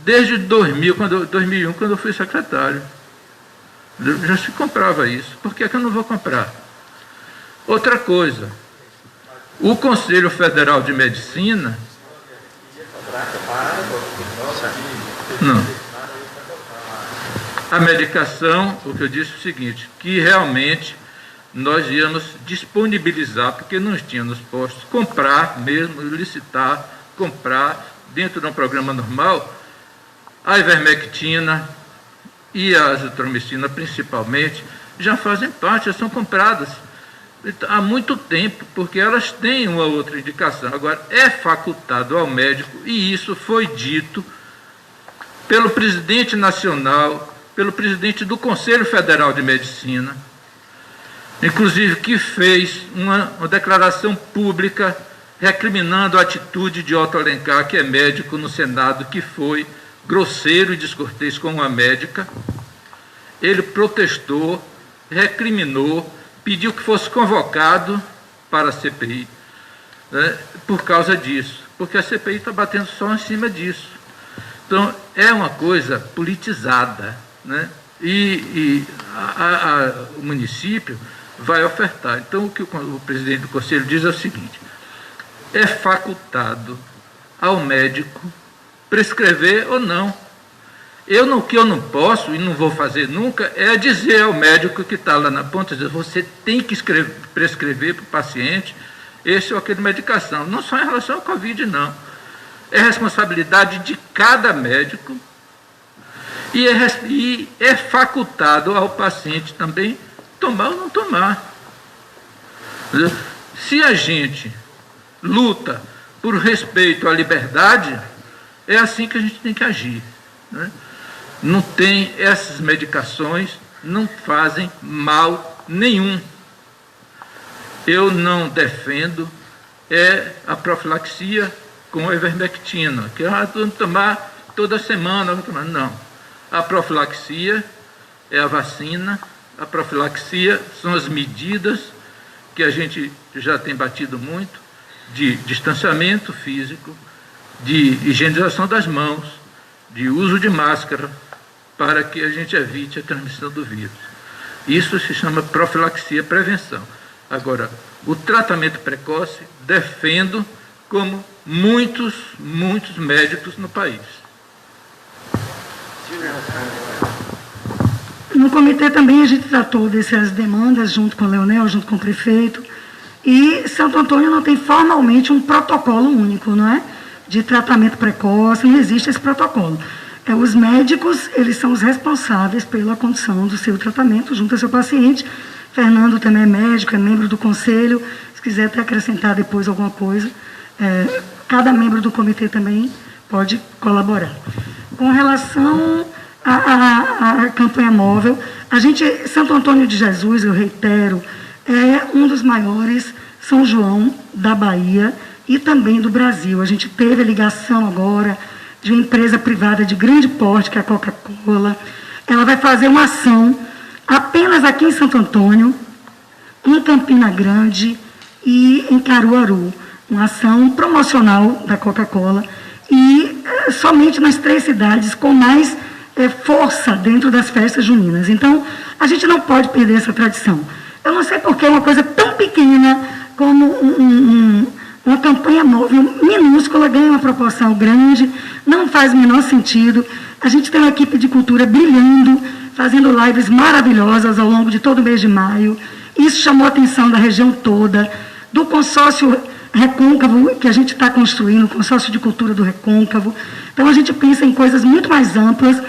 desde 2001, quando eu fui secretário. Já se comprava isso. Por que é que eu não vou comprar? Outra coisa, o Conselho Federal de Medicina... Não. A medicação, o que eu disse é o seguinte, que realmente nós íamos disponibilizar, porque não tinha nos postos, comprar mesmo, licitar, comprar, dentro de um programa normal, a ivermectina e a azitromicina principalmente, já fazem parte, já são compradas há muito tempo, porque elas têm uma outra indicação. Agora, é facultado ao médico, e isso foi dito pelo presidente nacional, pelo presidente do Conselho Federal de Medicina, inclusive que fez uma declaração pública recriminando a atitude de Otto Alencar, que é médico no Senado, que foi grosseiro e descortês com uma médica. Ele protestou, recriminou, pediu que fosse convocado para a CPI, né, por causa disso, porque a CPI está batendo só em cima disso. Então, é uma coisa politizada, né? O município vai ofertar. Então, o que o presidente do conselho diz é o seguinte: é facultado ao médico prescrever ou não. O que eu não posso e não vou fazer nunca é dizer ao médico que está lá na ponta, dizer, você tem que prescrever para o paciente esse ou aquele medicação. Não só em relação ao Covid, não. É responsabilidade de cada médico e é facultado ao paciente também tomar ou não tomar. Se a gente luta por respeito à liberdade, é assim que a gente tem que agir, né? Não tem, essas medicações não fazem mal nenhum. Eu não defendo a profilaxia com a ivermectina, que vamos tomar toda semana, não. A profilaxia é a vacina, a profilaxia são as medidas que a gente já tem batido muito, de distanciamento físico, de higienização das mãos, de uso de máscara, para que a gente evite a transmissão do vírus. Isso se chama profilaxia, prevenção. Agora, o tratamento precoce, defendo como muitos médicos no país. No comitê também a gente tratou dessas demandas junto com o Leonel, junto com o prefeito, e Santo Antônio não tem formalmente um protocolo único, não é? De tratamento precoce, não existe esse protocolo. Os médicos, eles são os responsáveis pela condução do seu tratamento junto ao seu paciente. Fernando também é médico, é membro do conselho, se quiser até acrescentar depois alguma coisa, cada membro do comitê também pode colaborar. Com relação à campanha móvel, Santo Antônio de Jesus, eu reitero, é um dos maiores São João da Bahia e também do Brasil. A gente teve a ligação agora de uma empresa privada de grande porte, que é a Coca-Cola. Ela vai fazer uma ação apenas aqui em Santo Antônio, em Campina Grande e em Caruaru. Uma ação promocional da Coca-Cola. E somente nas 3 cidades com mais força dentro das festas juninas. Então, a gente não pode perder essa tradição. Eu não sei porque uma coisa tão pequena como uma campanha móvel minúscula ganha uma proporção grande, não faz o menor sentido. A gente tem uma equipe de cultura brilhando, fazendo lives maravilhosas ao longo de todo o mês de maio. Isso chamou a atenção da região toda, do consórcio Recôncavo, que a gente está construindo, o consórcio de cultura do Recôncavo. Então, a gente pensa em coisas muito mais amplas.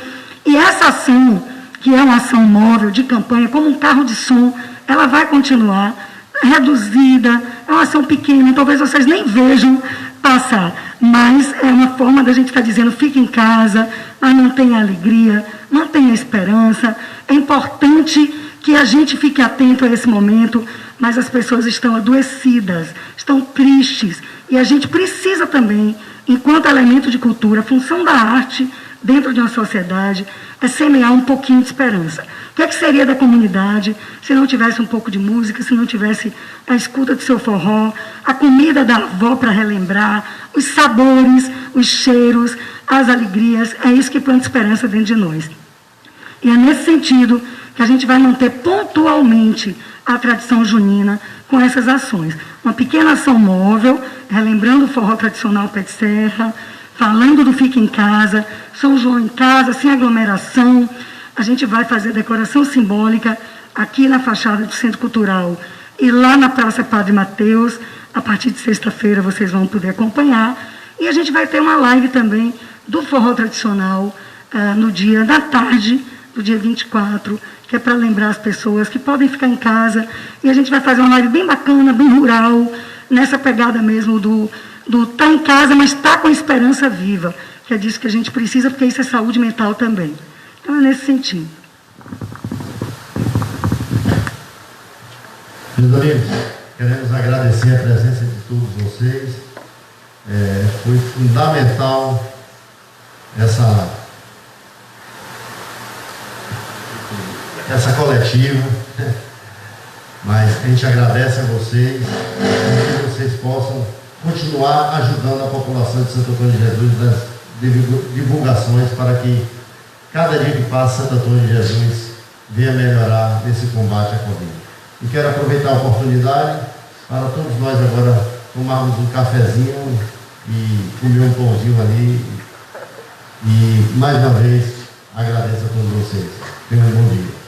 E essa ação, que é uma ação móvel de campanha, como um carro de som, ela vai continuar reduzida, é uma ação pequena, talvez vocês nem vejam passar, mas é uma forma da gente estar dizendo, fique em casa, mas mantenha a alegria, mantenha a esperança. É importante que a gente fique atento a esse momento, mas as pessoas estão adoecidas, estão tristes, e a gente precisa também, enquanto elemento de cultura, a função da arte dentro de uma sociedade é semear um pouquinho de esperança. O que é que seria da comunidade se não tivesse um pouco de música, se não tivesse a escuta do seu forró, a comida da avó para relembrar, os sabores, os cheiros, as alegrias? É isso que planta esperança dentro de nós. E é nesse sentido que a gente vai manter pontualmente a tradição junina com essas ações. Uma pequena ação móvel, relembrando o forró tradicional pé de serra, falando do Fica em Casa, São João em casa, sem aglomeração. A gente vai fazer decoração simbólica aqui na fachada do Centro Cultural e lá na Praça Padre Mateus. A partir de sexta-feira vocês vão poder acompanhar. E a gente vai ter uma live também do forró tradicional no dia da tarde, do dia 24, que é para lembrar as pessoas que podem ficar em casa. E a gente vai fazer uma live bem bacana, bem rural, nessa pegada mesmo do tá em casa, mas está com a esperança viva, que é disso que a gente precisa, porque isso é saúde mental também. Então, é nesse sentido. Meus amigos, queremos agradecer a presença de todos vocês. Foi fundamental essa coletiva, mas a gente agradece a vocês, que vocês possam continuar ajudando a população de Santo Antônio de Jesus nas divulgações para que cada dia que passa Santo Antônio de Jesus venha melhorar nesse combate à Covid. E quero aproveitar a oportunidade para todos nós agora tomarmos um cafezinho e comer um pãozinho ali. E mais uma vez agradeço a todos vocês. Tenham um bom dia.